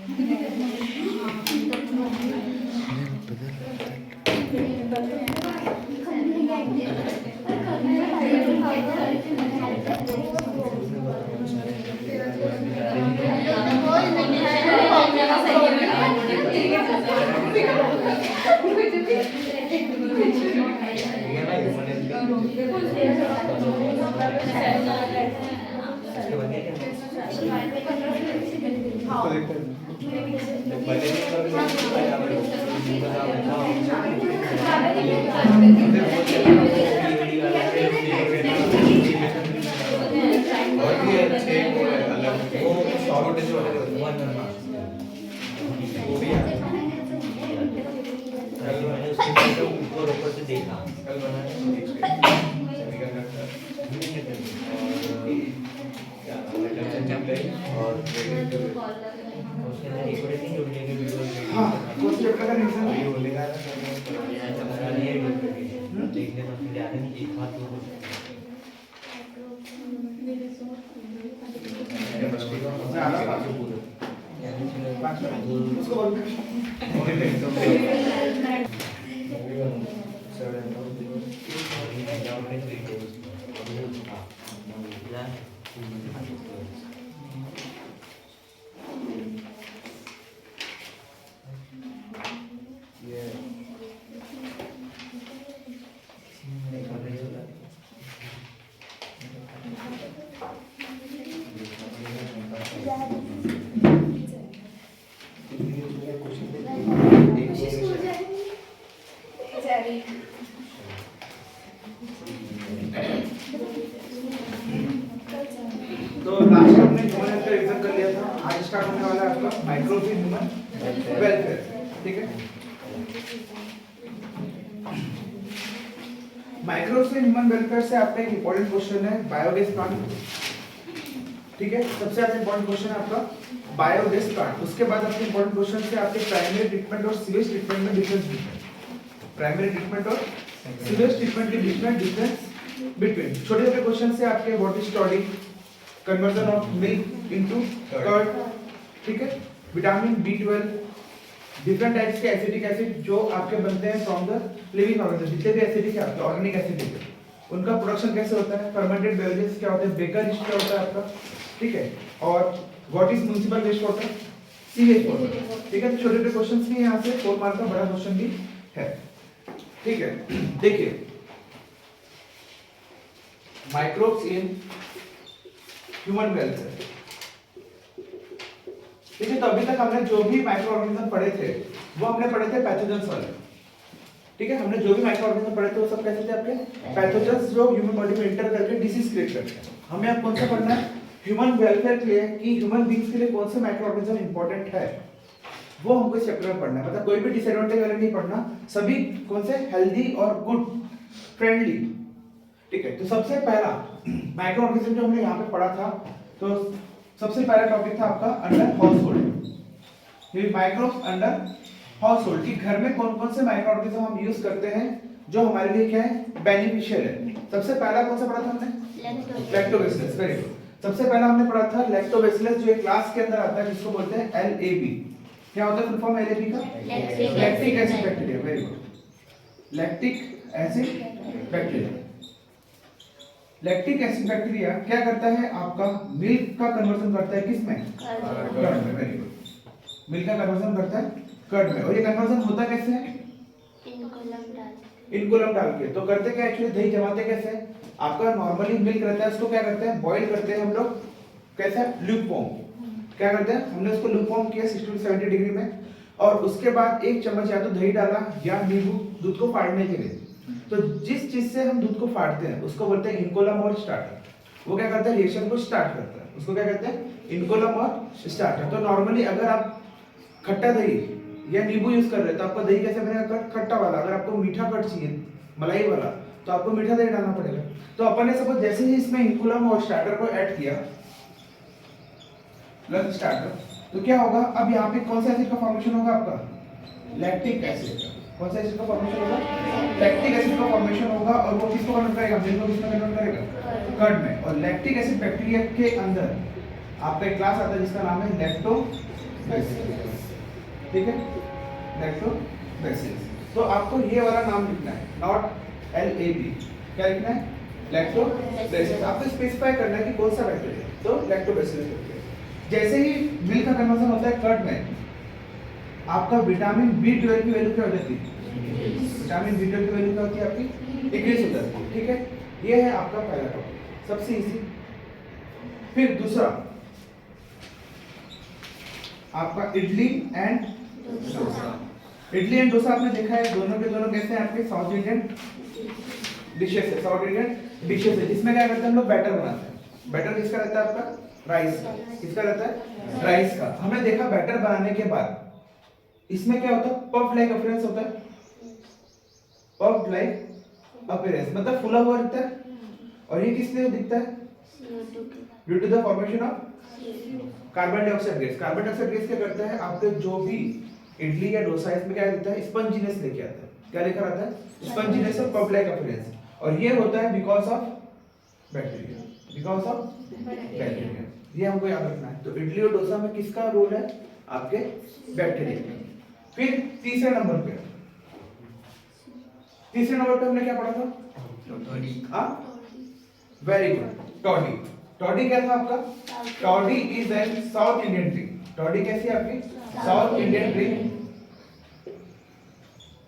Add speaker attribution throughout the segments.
Speaker 1: तो लास्ट हमने human health का रिवीजन कर लिया था। आज स्टार्ट होने वाला है आपका माइक्रोब्स इन ह्यूमन वेलफेयर। ठीक है, माइक्रोब्स इन ह्यूमन वेलफेयर से आपका एक इंपॉर्टेंट क्वेश्चन है बायोगैस प्लांट। ठीक है, सबसे ज्यादा इंपॉर्टेंट क्वेश्चन है आपका बायोगैस प्लांट। उसके बाद आपके इंपॉर्टेंट क्वेश्चन से आपके प्राइमरी ट्रीटमेंट और सीवेज ट्रीटमेंट में डिफरेंस बिटवीन प्राइमरी ट्रीटमेंट और सीवेज ट्रीटमेंट के बीच में डिफरेंस बिटवीन। छोटे छोटे क्वेश्चन से आपके what is clotting, conversion of milk into curd. ठीक है, विटामिन B12, डिफरेंट टाइप्स के एसिटिक एसिड जो आपके बनते हैं फ्रॉम द लिविंग ऑर्गेनिज्म। जितने भी एसिडिक है आपके ऑर्गेनिक एसिड है उनका प्रोडक्शन कैसे होता है, फर्मेंटेड बेवरेजेस क्या होते हैं, बेकर ईस्ट क्या होता है आपका। ठीक है, और what is municipal waste water, sewage water. ठीक है, छोटे छोटे क्वेश्चंस भी यहां से 4 मार्क का बड़ा क्वेश्चन भी है। ठीक है, देखिए माइक्रोब्स इन ह्यूमन वेलफेयर। ठीक है, तो अभी तक हमने जो भी माइक्रो ऑर्गेनिज्म पढ़े थे वो हमने पढ़े थे पैथोजेंस वाले। ठीक है, हमने जो भी माइक्रो ऑर्गेनिज्म पढ़े थे वो सब कैसे थे आपके पैथोजेंस जो ह्यूमन बॉडी में एंटर करके डिसीज क्रिएट करते हैं। हमें अब कौन सा पढ़ना है, ह्यूमन वेलफेयर के लिए कि ह्यूमन बीइंग्स के लिए कौन से माइक्रो ऑर्गेनिज्म इंपॉर्टेंट है वो हमको इस चैप्टर में पढ़ना है। मतलब कोई भी डिसएडवांटेज वाले नहीं पढ़ना, सभी कौन से हेल्दी और गुड फ्रेंडली। ठीक है, तो सबसे पहला माइक्रो ऑर्गेनिज्म जो हमने यहाँ पे पढ़ा था, तो सबसे पहला टॉपिक था आपका अंडर हाउसहोल्ड। ये माइक्रोब्स अंडर हाउसहोल्ड कि घर में कौन कौन से माइक्रो ऑर्गेनिज्म हम यूज करते हैं जो हमारे लिए क्या है, बेनिफिशियल है। सबसे पहला कौन सा पढ़ा था हमने, लैक्टोबैसिलस। वेरी गुड, सबसे पहला हमने पढ़ा था लैक्टोबैसिलस जो एक क्लास के अंदर आता है जिसको बोलते हैं LAB। क्या होता है फुल फॉर्म LAB का, lactic acid bacteria. Very good, lactic acid bacteria. Lactic acid bacteria क्या करता है, आपका मिल्क का कन्वर्जन करता है किसमें, कर्ड में। वेरी गुड, मिल्क का कन्वर्जन करता है कर्ड में। और ये कन्वर्जन होता कैसे है, इनकोलम डाल के। तो करते क्या एक्चुअली, दही जमाते कैसे, आपका नॉर्मली मिल्क रहता है उसको क्या करते हैं, बॉईल करते हैं हम लोग कैसे, ल्यूकवार्म। क्या करते हैं, हमने उसको ल्यूकवार्म किया 60 to 70 डिग्री में, और उसके बाद एक चम्मच या तो दही डाला या नींबू दूध को फाड़ने के लिए। तो जिस चीज से हम दूध को फाड़ते हैं उसको बोलते हैं इनकोलम और स्टार्टर। वो क्या करता है, रिएक्शन को स्टार्ट करता है, उसको क्या कहते हैं, इनकोलम और स्टार्टर। तो नॉर्मली अगर आप खट्टा दही या नींबू यूज कर रहे हैं तो आपका दही कैसे बनेगा, खट्टा वाला। अगर आपको मीठा कट चाहिए, मलाई वाला, तो आपको मीठा दही डालना पड़ेगा। तो अपन ने सपोज जैसे ही इसमें इनकोलम और स्टार्टर को ऐड किया प्लस स्टार्टर, तो क्या होगा, अब यहाँ पे कौन सा एसिड का फॉर्मेशन होगा, आपका लैक्टिक एसिड। कौन सा एसिड का फॉर्मेशन होगा, लैक्टिक एसिड का फॉर्मेशन होगा। और वो किसको कन्वर्ट करेगा, मिल्क को किसमें कन्वर्ट करेगा, कर्ड में। और लैक्टिक एसिड बैक्टीरिया के अंदर आपका एक क्लास आता है जिसका नाम है लैक्टोबैसिलस। ठीक है, लैक्टोबैसिलस। तो आपको ये वाला नाम लिखना है, नॉट LAB, क्या लिखना है, लैक्टोबैसिलस। आपको स्पेसिफाई करना है कि कौन सा बैक्टीरिया, तो लैक्टोबैसिलस बैक्टीरिया। जैसे ही मिल्क का कन्वर्जन होता है कर्ड में, आपका विटामिन B12 की वैल्यू क्या हो जाती है, विटामिन B12 की वैल्यू क्या होती है आपकी, डिक्रीज हो जाती है। ठीक है, ये है आपका पहला टॉपिक, सबसे इजी। फिर दूसरा आपका इडली एंड डोसा। इडली एंड डोसा आपने देखा है, दोनों के दोनों कैसे हैं आपके, साउथ इंडियन डिशेस है, साउथ इंडियन डिशेस है, जिसमें क्या करते हैं हम लोग बैटर बनाते हैं। बैटर किसका रहता है आपका, राइस का। किसका रहता है, राइस का। हमने देखा बैटर बनाने के बाद इसमें क्या होता है, पफ लाइक अपीयरेंस होता है, पफ लाइक अपीयरेंस मतलब फूला हुआ दिखता है। और ये किस लिए दिखता है, due to the formation of carbon dioxide gas. Carbon dioxide gas क्या करता है, आपके जो भी इडली या डोसा इसमें क्या देता है, स्पंजीनेस लेके आता है। क्या लेकर आता है, स्पंजीनेस और पफ लाइक अपीयरेंस। और ये होता है because of bacteria, because of bacteria. ये हमको याद रखना है। तो इडली और डोसा में किसका रोल है, आपके बैक्टीरिया का। फिर तीसरे नंबर पे हमने क्या पढ़ा था, वेरी गुड, टॉडी। टॉडी क्या था आपका, toddy is an south Indian drink. Toddy कैसी है आपकी, साउथ इंडियन ड्रिंक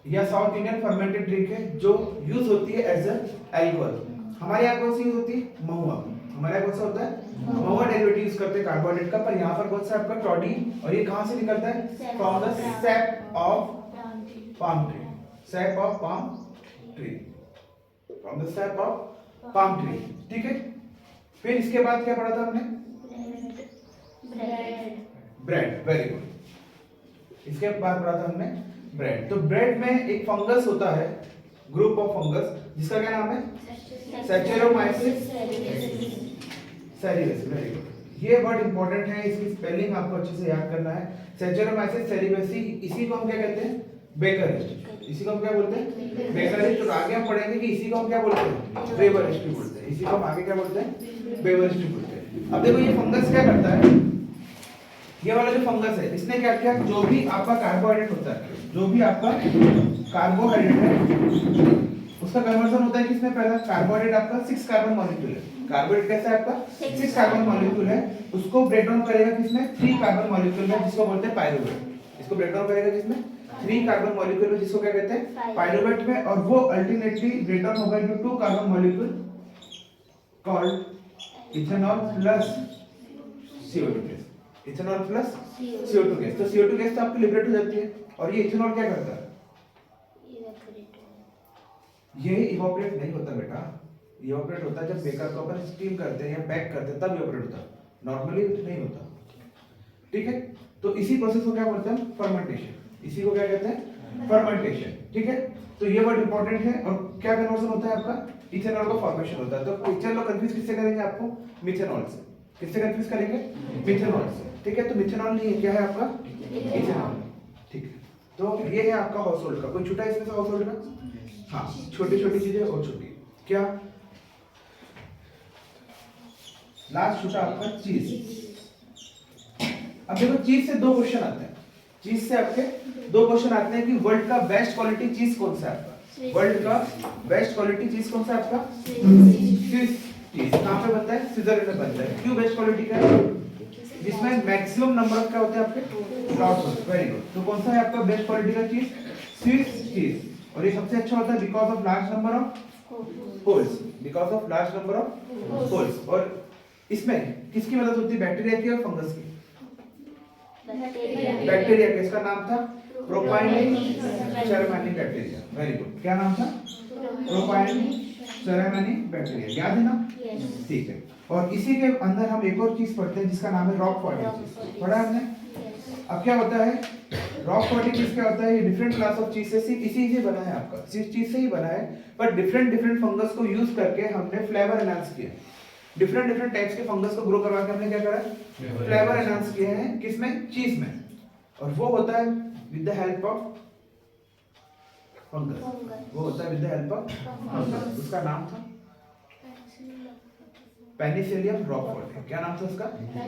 Speaker 1: या साउथ इंडियन फर्मेंटेड ड्रिंक है, जो यूज होती है एज अल्कोहल। हमारे यहाँ कौन सी यूज होती है, महुआ। हमारे यहाँ कौन सा होता है, महुआ डेरिवेटिव यूज करते हैं कार्बोहाइड्रेट का। पर यहाँ पर कौन सा आपका टॉडी, और ये कहाँ से निकलता है, from the SAP of palm tree, SAP of palm tree, from the SAP of palm tree. ठीक है, फिर इसके बाद क्या पढ़ा था हमने, ब्रेड, वेरी गुड। इसके बाद पढ़ा था हमने ब्रेड। तो ब्रेड में एक फंगस होता है, ग्रुप ऑफ फंगस, जिसका क्या नाम है, सैचेरोमाइसिस सेरिवेसी। वेरी गुड, ये वर्ड इंपॉर्टेंट है, इसकी स्पेलिंग आपको अच्छे से याद करना है। सैचेरोमाइसिस सेरिवेसी, इसी को हम क्या कहते हैं, बेकर यीस्ट। इसी को हम क्या बोलते हैं, बेकर यीस्ट। तो आगे हम पढ़ेंगे कि इसी को हम क्या बोलते हैं, वेवर यीस्ट बोलते हैं। इसी को हम आगे क्या बोलते हैं, वेवर यीस्ट बोलते हैं। अब देखो ये फंगस क्या करता है, ये वाला जो फंगस है, इसने क्या किया, जो भी आपका कार्बोहाइड्रेट होता है, जो भी आपका कार्बोहाइड्रेट है, उसका कन्वर्जन होता है किसमें, पहला कार्बोहाइड्रेट आपका 6 कार्बन मॉलिक्यूल है। कार्बोहाइड्रेट कैसा है आपका, 6 कार्बन मॉलिक्यूल है। उसको ब्रेक डाउन करेगा किसमें, 3 कार्बन मॉलिक्यूल में, जिसको बोलते हैं पायरुवेट। इसको ब्रेक डाउन करेगा किसमें, 3 कार्बन मॉलिक्यूल में, जिसको क्या कहते हैं, पायरुवेट में। और वो अल्टरनेटली ब्रेक डाउन होगा into 2 carbon molecule called ethanol plus CO2 gas. Ethanol plus CO2 gas. तो CO2 गैस तो आपकी लिबरेट हो जाती है। और ये इथेनॉल क्या करता है, ये इवोपरेट नहीं होता बेटा। इवोपरेट होता है जब बेकर को अपन स्टीम करते हैं या पैक करते हैं, तब इवोपरेट होता है, नॉर्मली नहीं होता। ठीक है, तो इसी प्रोसेस को क्या बोलते हैं, फर्मेंटेशन। इसी को क्या कहते हैं, फर्मेंटेशन। ठीक है, तो ये वर्ड इंपॉर्टेंट है। और क्या कन्वर्जन होता है आपका, इथेनॉल का फॉर्मेशन होता है। तो चलो कंफ्यूज किससे करेंगे आपको, मिथेनॉल से। किससे कंफ्यूज करेंगे, मिथेनॉल से। ठीक है, तो मिथेनॉल नहीं है, क्या है आपका, इथेनॉल। ठीक है, तो ये है आपका हाउस होल्ड का। कोई छूटा इसमें से हाउस होल्ड का, हाँ, छोटी छोटी चीजें और छोटी क्या, लास्ट छूटा आपका चीज। अब देखो चीज से 2 क्वेश्चन आते हैं। चीज से आपके 2 क्वेश्चन आते हैं कि वर्ल्ड का बेस्ट क्वालिटी चीज कौन सा है आपका, वर्ल्ड का बेस्ट क्वालिटी चीज कौन सा है आपका, स्विस चीज। कहां पे बनता है, स्विट्जरलैंड में बनता है। क्यों बेस्ट क्वालिटी का है, जिसमें मैक्सिमम नंबर ऑफ क्या होते हैं आपके, लॉट्स। Very good. तो कौन सा है आपका बेस्ट क्वालिटी का चीज, स्विस चीज। और ये सबसे अच्छा होता है because of large number of holes, because of large number of holes. और इसमें किसकी मदद होती है, बैक्टीरिया की और फंगस की, बैक्टीरिया का। इसका नाम था प्रोपाइनिचेरामानी बैक्टीरिया। वेरी गुड, क्या नाम था, प्रोपाइनिचेरामानी बैक्टीरिया। याद है ना, ठीक है। और इसी के अंदर हम एक और चीज पढ़ते हैं जिसका नाम है रॉक फॉर्टी। पढ़ा हमने। अब क्या होता है, रॉक फॉर्टी चीज क्या होता है, ये डिफरेंट क्लास ऑफ चीज से इसी से बना है, आपका चीज से ही बना है। पर डिफरेंट फंगस को यूज करके हमने फ्लेवर एनहांस किया। डिफरेंट टाइप्स के फंगस को ग्रो करवा के हमने क्या करा, फ्लेवर एनहांस किए हैं। किसमें, चीज में। और वो होता है with the help of fungus. वो होता है with the help of fungus. उसका नाम था पेनिसिलियम रॉकफोर्ट। क्या नाम था उसका?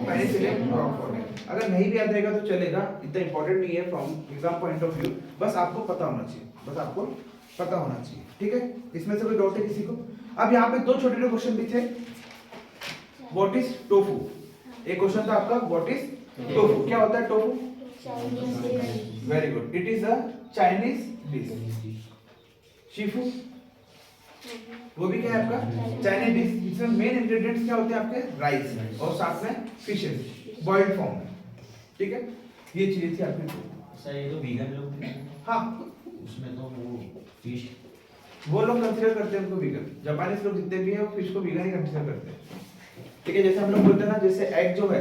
Speaker 1: पेनिसिलियम रॉकफोर्ट। अगर नहीं भी याद रहेगा तो चलेगा, इतना इंपॉर्टेंट नहीं है from exam point of view, बस आपको पता होना चाहिए, बस आपको पता होना चाहिए, ठीक है। इसमें से कोई डाउट है किसी को? अब यहाँ पे दो छोटे छोटे क्वेश्चन भी थे। What is tofu? एक क्वेश्चन था आपका व्हाट इज टोफू, क्या होता है tofu? Very good, it is a Chinese dish. Sufu वो भी क्या है आपका? Chinese dish. इसमें मेन इंग्रेडिएंट्स क्या होते हैं आपके? राइस और साथ में फिशेस बॉइल्ड फॉर्म में, ठीक है। ये चीजें थी आपकी।
Speaker 2: सर ये तो वीगन लोग थे।
Speaker 1: हाँ,
Speaker 2: उसमें तो वो फिश
Speaker 1: वो लोग कंसीडर करते हैं उनको वीगन। जापानीज लोग जितने भी हैं वो फिश को वीगन ही कंसीडर करते हैं, ठीक है। जैसे हम लोग बोलते हैं ना, जैसे एग जो है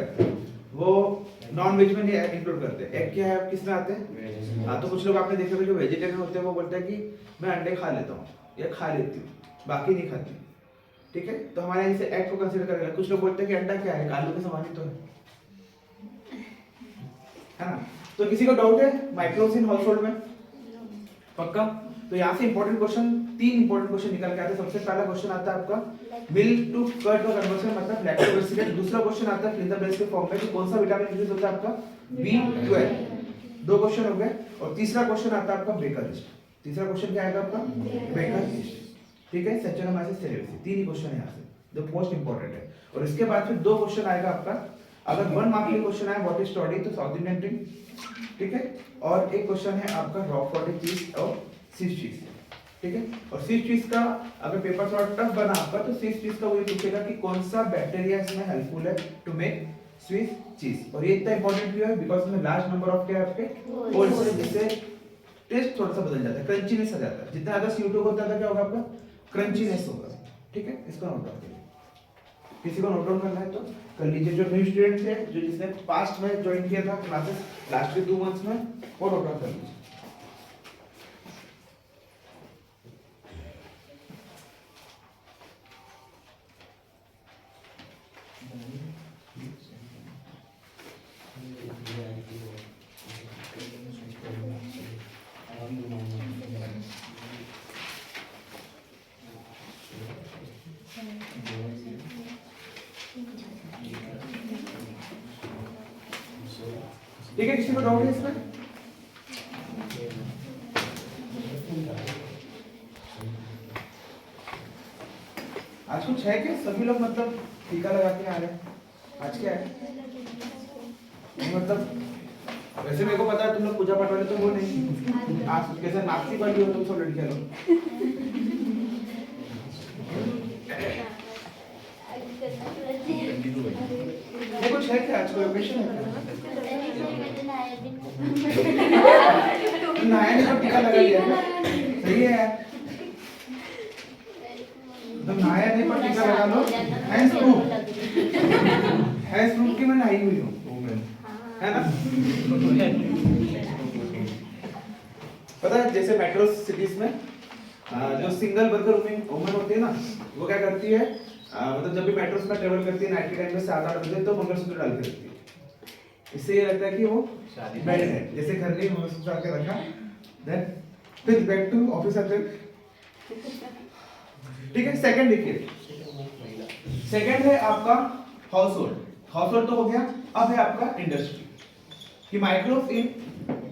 Speaker 1: वो नॉन वेज में नहीं इंक्लूड करते। एग क्या है किसमें आते हैं? हाँ, तो कुछ लोग आपने देखे होंगे जो वेजिटेरियन होते हैं वो बोलते हैं कि मैं अंडे खा लेता हूँ या खा लेती हूँ, बाकी नहीं खाती, ठीक है। तो हमारे यहाँ से एग को कंसीडर करेगा। कुछ लोग बोलते हैं कि अंडा क्या है, आलू के समान ही तो है ना। तो किसी को डाउट है माइक्रोब्स इन हाउसहोल्ड में? पक्का? तो यहाँ से इंपॉर्टेंट क्वेश्चन, तीन इंपॉर्टेंट क्वेश्चन निकल के आते हैं। सबसे पहला क्वेश्चन आता है आपका मिल्क टू कर्ड का कन्वर्जन, मतलब लैक्टोबैसिलस। दूसरा क्वेश्चन आता है फ्लिंटर बेस के फॉर्म में कि कौन सा विटामिन रिलीज होता है आपका? B12। दो क्वेश्चन हो गए। और तीसरा क्वेश्चन आता है आपका बेकर लिस्ट। तीसरा क्वेश्चन क्या आएगा आपका? बेकर लिस्ट, ठीक है। सेचेनोमाइसिस सेरेविसी, तीन ही क्वेश्चन है यहाँ से जो मोस्ट इंपॉर्टेंट है। और इसके बाद फिर दो क्वेश्चन आएगा आपका, अगर 1 मार्क के क्वेश्चन आए व्हाट इज टॉडी तो साउथ इंडियन ड्रिंक, ठीक है। और एक क्वेश्चन है आपका रॉकफोर्ट चीज और स्विस चीज, ठीक है। और स्विस चीज का अगर पेपर थोड़ा टफ बना आपका तो स्विस चीज का वही पूछेगा कि कौन सा बैक्टीरिया इसमें हेल्पफुल है टू मेक स्विस चीज। और ये इतना इंपॉर्टेंट भी है बिकॉज़ इसमें लार्ज नंबर ऑफ क्या है आपके होल्स, जिससे टेस्ट थोड़ा सा बदल जाता है, क्रंचीनेस आ जाता है। जितना ज्यादा CO2 होता है क्या होगा आपका? क्रंचीनेस होगा, ठीक है। इसको नोट डाउन करिए। किसी को नोट डाउन करना है तो कर लीजिए। जो न्यू स्टूडेंट थे, जो जिसने पास्ट में ज्वाइन किया था क्लासेस लास्ट के 2 मंथ्स में, वो नोट डाउन कर लीजिए। ठीक है, किसी को डाउट है इसमें? आज कुछ है क्या? सभी लोग मतलब टीका लगा के आ रहे हैं। आज क्या है? मतलब वैसे मेरे को पता है तुम लोग पूजा पाठ वाले तो वो नहीं, आज कैसे नास्तिक वाली हो तुम सब लड़कियां लोग। ये कुछ है क्या? आज कोई ओकेशन है क्या? नहाया नहीं तो टीका लगा लिया, सही है यार। तुम नहाया नहीं पर टीका लगा लो। हैंड्स प्रूफ कि मैं नहाई हुई हूँ, है ना। पता है जैसे मेट्रो सिटीज में जो सिंगल वर्कर वुमेन होती है ना, वो क्या करती है, मतलब जब भी मेट्रोस में ट्रेवल करती है नाइट के टाइम में 7-8 बजे तो मंगलसूत्र डाल के रखती है। इससे ये लगता है कि वो मैरिड है। जैसे घर में मंगलसूत्र डाल के रखा, देन फिर बैक टू ऑफिस आते, ठीक है। सेकंड देखिए, सेकंड है आपका हाउस होल्ड। हाउस होल्ड तो हो गया। अब है आपका इंडस्ट्री, कि माइक्रोब्स इन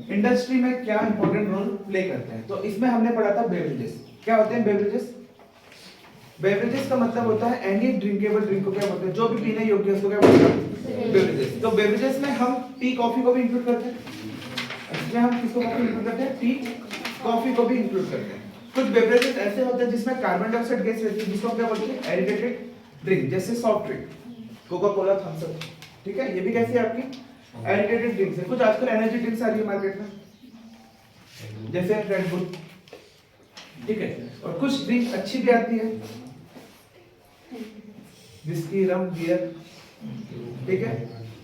Speaker 1: इंडस्ट्री में क्या इंपॉर्टेंट रोल प्ले करते हैं। तो इसमें हमने पढ़ा था बेवरेजेस। क्या होते हैं बेवरेजेस? बेवरेजेस का मतलब होता है एनी ड्रिंकेबल ड्रिंक को क्या बोलते हैं, जो भी पीने योग्य है उसको क्या बोलते हैं? बेवरेजेस। तो बेवरेजेस में हम टी कॉफी को भी इंक्लूड करते हैं। इसमें हम किसको इंक्लूड करते हैं? टी कॉफी को भी इंक्लूड करते हैं। कुछ बेवरेजेस ऐसे होते हैं जिसमें कार्बन डाइऑक्साइड गैस रहती है, जिसको हम क्या बोलते हैं? एरिडेटेड ड्रिंक, जैसे soft drink, Coca Cola, Thums Up, ठीक है। ये भी कैसी है आपकी? एरिडेटेड ड्रिंक्स है। कुछ आजकल एनर्जी ड्रिंक्स आ रही है मार्केट में, जैसे रेड बुल, ठीक है। और कुछ ड्रिंक अच्छी भी आती है, विस्की, रम, बियर, ठीक है।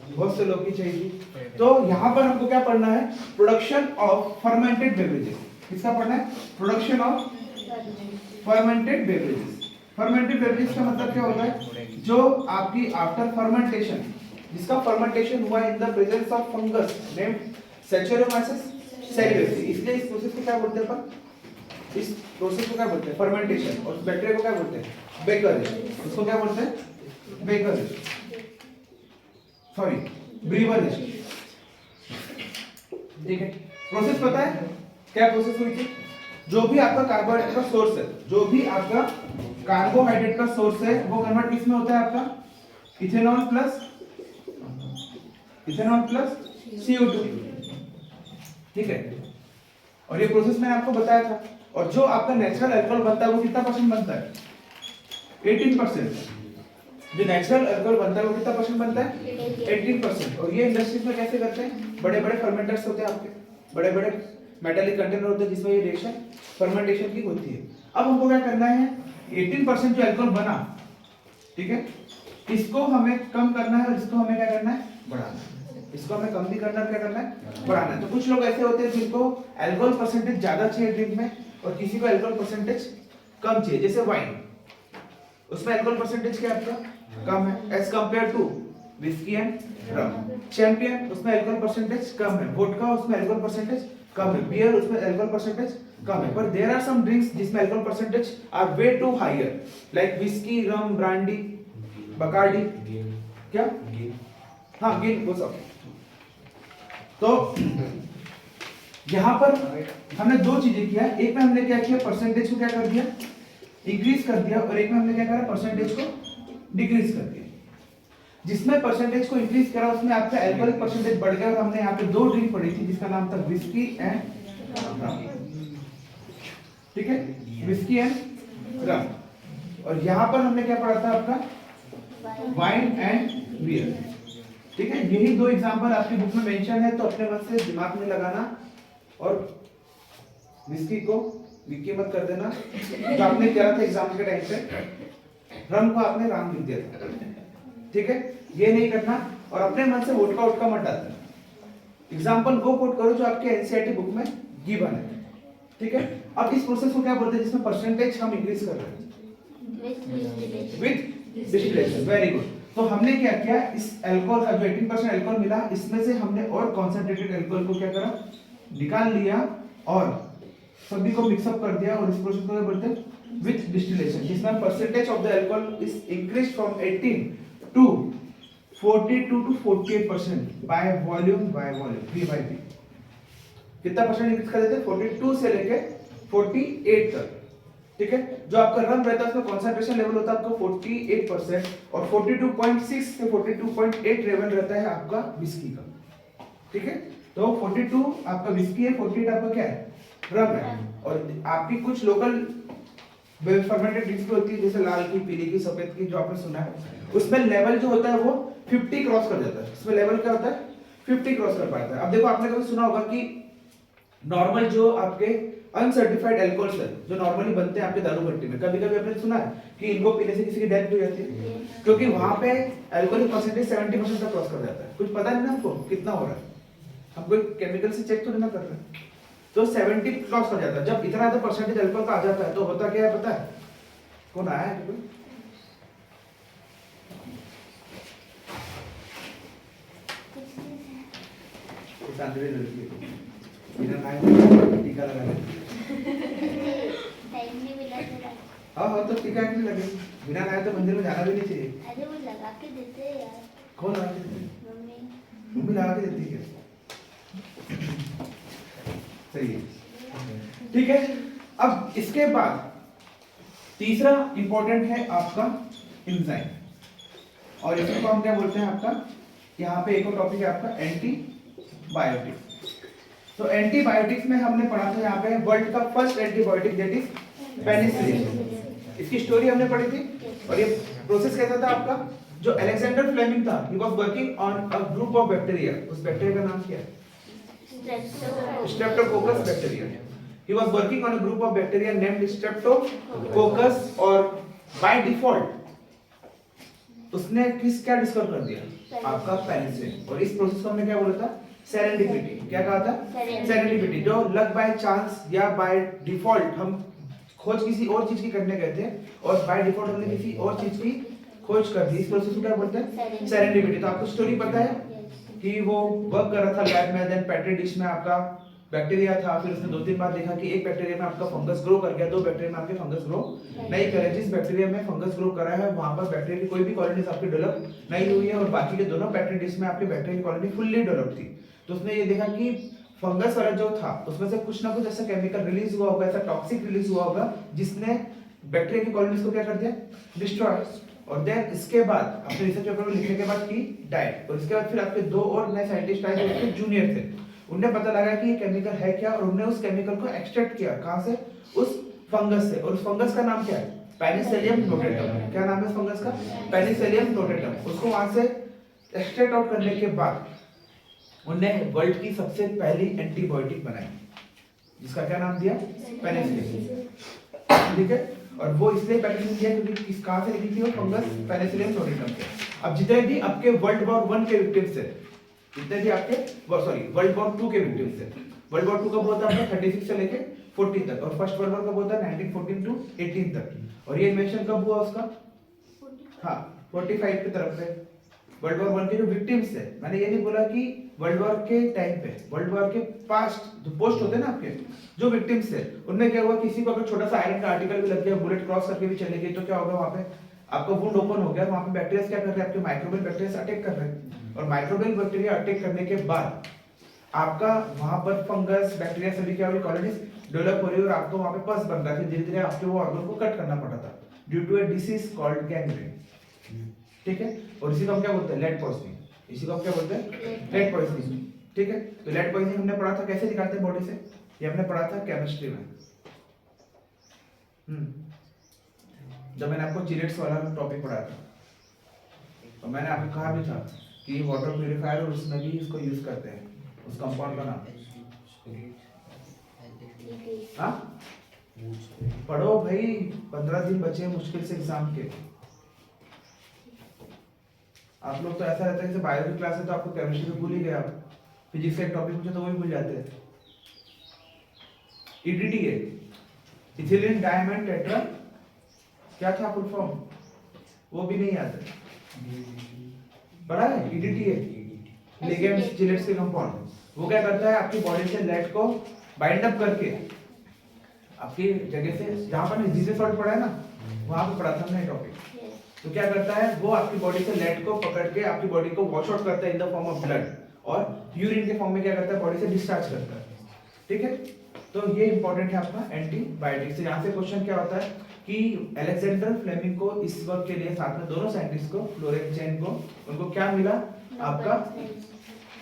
Speaker 1: बहुत से लोग की चाहिए। तो यहाँ पर हमको क्या पढ़ना है? Production of fermented beverages. किसका पढ़ना है? Production of fermented beverages. Fermented beverages का मतलब क्या होता है? जो आपकी आफ्टर फर्मेंटेशन, जिसका फर्मेंटेशन हुआ in the presence of fungus named Saccharomyces cerevisiae. इसलिए इस प्रोसेस को क्या बोलते हैं अपन? इस प्रोसेस को क्या बोलते हैं? फर्मेंटेशन। और बैक्टीरिया को क्या बोलते हैं? बेकर। उसको क्या बोलते हैं? Baker sorry Brewer. ठीक है, प्रोसेस पता है क्या प्रोसेस हुई थी? जो भी आपका कार्बोहाइड्रेट का सोर्स है, जो भी आपका कार्बोहाइड्रेट का सोर्स है वो कन्वर्ट किस में होता है आपका? Ethanol plus CO2। ठीक है, और ये प्रोसेस मैंने आपको बताया था। और जो आपका नेचुरल अल्कोहल बनता है वो कितना परसेंट बनता है? 18%। जो नेचुरल अल्कोहल बनता है वो कितना परसेंट बनता है? 18%। और ये इंडस्ट्रीज में कैसे करते हैं? बड़े बड़े फर्मेंटर्स होते हैं आपके, बड़े बड़े मेटालिक कंटेनर होते हैं जिसमें ये रिएक्शन फर्मेंटेशन की होती है। अब हमको क्या करना है? 18% जो अल्कोहल बना, ठीक है, इसको हमें कम करना है और इसको हमें क्या करना है? बढ़ाना है। इसको हमें कम भी करना है, क्या करना है? बढ़ाना है। तो कुछ लोग ऐसे होते हैं जिनको अल्कोहल परसेंटेज ज्यादा चाहिए ड्रिंक में और किसी को अल्कोहल परसेंटेज कम चाहिए। जैसे वाइन, उसमें अल्कोहल परसेंटेज क्या आपका? कम है as compare to whisky and rum. Champagne, उसमें अल्कोहल परसेंटेज कम है। वोडका, उसमें अल्कोहल परसेंटेज कम है। बियर, उसमें अल्कोहल परसेंटेज कम है। पर देयर आर सम ड्रिंक्स जिसमें alcohol percentage are way too higher, like whisky, rum, brandy, Bacardi, क्या? हाँ, गिन, वो सब। तो यहाँ पर हमने दो चीजें किया। एक में हमने क्या किया? परसेंटेज को क्या कर दिया? इंक्रीज कर दिया। और एक में हमने क्या करा? परसेंटेज को डिक्रीज कर दिया। जिसमें परसेंटेज को इंक्रीज करा उसमें आपका अल्कोहल परसेंटेज बढ़ गया। और हमने यहाँ पे दो ड्रिंक पढ़ी थी जिसका नाम था विस्की एंड रम। ठीक है, विस्की एंड रम। और यहाँ पर हमने क्या पढ़ा था आपका? Wine and beer. ठीक है, यही दो एग्जांपल आपकी बुक में मेंशन है, तो अपने मन से दिमाग में लगाना और विस्की को विक्की मत कर देना जो आपने किया था एग्जाम के टाइम पे। रम को आपने राम लिख दिया था। ठीक है, ये नहीं करना। और अपने मन से वोडका वोडका मत डालना। एग्जांपल वो कोट करो जो आपके एनसीईआरटी बुक में गिवन है। ठीक है, अब इस प्रोसेस को क्या बोलते हैं जिसमें परसेंटेज हम इंक्रीज कर रहे हैं? With distillation. Very good. तो हमने क्या किया? इस अल्कोहल का जो 18% अल्कोहल मिला, इसमें से हमने और कॉन्सेंट्रेटेड अल्कोहल को क्या करा? निकाल लिया और सभी को मिक्सअप कर दिया। और इस प्रोसेस को क्या बोलते हैं? विद डिस्टिलेशन, जिसमें percentage of the alcohol is increase from 18 to 42 to 48% by volume V/V। कितना परसेंट इंक्रीज कर देते हैं? 42 से लेके 48 तक। ठीक है, जो आपका रम रहता है उसमें कॉन्सेंट्रेशन लेवल होता है आपका 48% और 42.6 से 42.8 लेवल रहता है आपका विस्की का। ठीक है, तो 42 आपका विस्की है, 48 आपका क्या है? रम है। और आपकी कुछ लोकल फर्मेंटेड ड्रिंक्स भी होती है जैसे लाल की, पीली की, सफेद की, जो आपने सुना है, उसमें लेवल जो होता है वो 50 क्रॉस कर जाता है। इसमें लेवल क्या होता है? 50 क्रॉस कर पाता है। अब देखो, आपने कभी सुना होगा कि नॉर्मल जो आपके अनसर्टिफाइड अल्कोहल्स है जो नॉर्मली बनते हैं आपके दारू भट्टी में, कभी कभी आपने सुना है कि इनको पीने से किसी की डेथ हो जाती है, क्योंकि वहां पे अल्कोहलिक परसेंटेज 70% तक क्रॉस कर जाता है। कुछ पता नहीं ना हमको कितना हो रहा है, हम कोई केमिकल से चेक तो नहीं कर रहे, तो 70 क्रॉस कर जाता है। जब इतना ज्यादा परसेंटेज अल्कोहल का आ जाता है तो होता क्या है पता है? कौन आया है? कोई लड़की टीका लगा हाँ, तो टीका नहीं लगे बिना नहाए तो मंदिर में जाना भी नहीं चाहिए।
Speaker 3: अरे वो लगा के देते हैं यार।
Speaker 1: कौन लगा के देती है? मम्मी लगा के देती है क्या? सही है। ठीक है, अब इसके बाद तीसरा इंपॉर्टेंट है आपका एंजाइम। और इसको हम क्या बोलते हैं? आपका यहाँ पे एक और टॉपिक है आपका एंटीबायोटिक्स। तो एंटीबायोटिक्स में हमने पढ़ा था यहाँ पे वर्ल्ड का first antibiotic that is penicillin. इसकी स्टोरी हमने पढ़ी थी। और ये प्रोसेस कैसा था आपका? जो अलेक्जेंडर फ्लेमिंग था, he was working on a group of bacteria. उस बैक्टीरिया का नाम क्या है? Streptococcus bacteria. He was working on a group of bacteria named Streptococcus. और बाय डिफॉल्ट उसने क्या डिस्कवर कर दिया? आपका पेनिसिलिन। और इस प्रोसेस को हमने क्या बोला था? सेरेंडिपिटी। क्या कहा था? सेरेंडिपिटी। जो लक बाय चांस या बाय डिफॉल्ट हम खोज किसी और चीज की करने गए थे और बाय डिफॉल्ट हमने किसी और चीज की खोज कर दी, इस प्रोसेस को क्या बोलते हैं? सेरेंडिपिटी। तो आपको स्टोरी पता है कि वो वर्क कर रहा था लैब में, देन पेट्री डिश में आपका बैक्टीरिया था, फिर उसने 2-3 बार देखा कि एक बैक्टीरिया में आपका फंगस ग्रो कर गया, 2 बैक्टीरिया में आपके फंगस ग्रो नहीं करे। जिस बैक्टीरिया में फंगस ग्रो करा है वहां पर बैक्टीरिया की कोई भी कॉलोनीज आपकी डेवलप नहीं हुई है और बाकी के दोनों बैक्टीरिया में आपकी बैक्टीरिया की कॉलोनी फुल्ली डेवलप थी। तो उसने ये देखा कि फंगस वाला जो था उसमें से कुछ ना कुछ ऐसा केमिकल रिलीज हुआ होगा, ऐसा टॉक्सिक रिलीज हुआ होगा जिसने बैक्टीरिया की कॉलोनीज को क्या कर दिया, डिस्ट्रॉय। और देन इसके बाद अपने रिसर्च पेपर में लिखने के बाद की डाइट, और इसके बाद फिर आपके 2 और नए साइंटिस्ट आए जो उसके जूनियर थे। उन्हें पता लगा कि ये केमिकल है क्या और उन्होंने उस केमिकल को एक्सट्रैक्ट किया। कहां से? उस फंगस से। और उस फंगस का नाम क्या है? Penicillium notatum. क्या नाम है उस फंगस का? Penicillium notatum. उसको वहां से एक्सट्रैक्ट आउट करने के बाद उन्होंने वर्ल्ड की सबसे पहली एंटीबायोटिक बनाई जिसका क्या नाम दिया? पेनिसिलिन। ठीक है, और वो इसलिए पेनिसिलिन दिया क्योंकि किस कहां से निकली थी वो फंगस? पेनिसिलियम नोटेटम से। अब जितने भी आपके वर्ल्ड वॉर 1 के विक्टिम्स थे, जितने भी आपके वर्ल्ड वॉर 2 के विक्टिम्स थे, वर्ल्ड वॉर 2 कब हुआ था आपका? 36 से लेके 40 तक, और फर्स्ट वर्ल्ड वॉर कब हुआ था? 1914 टू 18 तक। और ये इन्वेंशन कब हुआ उसका? हाँ, 45 की तरफ से। वर्ल्ड वॉर 1 के जो विक्टिम्स थे, मैंने ये नहीं बोला कि वर्ल्ड वॉर के टाइम पे, वर्ल्ड वॉर के पास्ट जो पोस्ट होते हैं ना आपके, जो विक्टिम्स थे, उनमें क्या हुआ, किसी को अगर छोटा सा आयरन का आर्टिकल भी लग गया, बुलेट क्रॉस करके भी चले गई, तो क्या होगा वहां पे? आपका वुंड ओपन हो गया, वहां पे बैक्टीरिया क्या कर रहे हैं? आपके माइक्रोबियल बैक्टीरिया अटैक कर रहे हैं, और माइक्रोबियल बैक्टीरिया अटैक करने के बाद आपका वहां पर फंगस, बैक्टीरिया सभी क्या हुई, कॉलोनीज डेवलप हो रही है और आपको वहां पे पस बन रहा है। धीरे धीरे आपके वो ऑर्गन को कट करना पड़ा था due to a disease called gangrene. ठीक है, और इसी को हम क्या बोलते हैं? Lead poisoning. इसी को हम क्या बोलते हैं? Lead poisoning. ठीक है, तो लेड पॉइजनिंग हमने पढ़ा था कैसे निकालते हैं बॉडी से, ये हमने पढ़ा था केमिस्ट्री में। जब मैंने आपको चिरेट्स वाला टॉपिक पढ़ाया था, तो मैंने आपको कहा भी था कि वाटर प्यूरिफायर और उसमें भी इसको यूज करते हैं, उस कंपाउंड का नाम। हाँ, पढ़ो भाई, 15 दिन बचे हैं मुश्किल से एग्जाम के। आप लोग तो ऐसा रहता है जैसे बायोलॉजी क्लास है तो आपको केमिस्ट्री तो भूल ही गया, फिजिक्स का एक टॉपिक पूछे तो वो भी भूल जाते हैं। EDTA, इथिलीन डायमंड टेट्रा, क्या था फुल फॉर्म? वो भी नहीं आता। पढ़ा है EDTA, लिगेंड्स चिलेट्स के कंपाउंड। वो क्या करता है, आपकी बॉडी से लेड को बाइंड अप करके आपकी जगह से, जहां पर डिजीज सॉल्ट पड़ा है ना, वहां पे पढ़ा था हमने टॉपिक। तो क्या करता है वो, आपकी बॉडी से लेड को पकड़ के आपकी बॉडी को वॉश आउट करता है in the form of blood, और यूरिन के फॉर्म में क्या करता है, बॉडी से डिस्चार्ज करता है। ठीक है, तो ये इंपॉर्टेंट है आपका एंटीबायोटिक से। यहाँ से क्वेश्चन क्या होता है कि अलेक्जेंडर फ्लेमिंग को इस वर्क के लिए, साथ में दोनों साइंटिस्ट को, फ्लोरेंटाइन को, उनको क्या मिला आपका?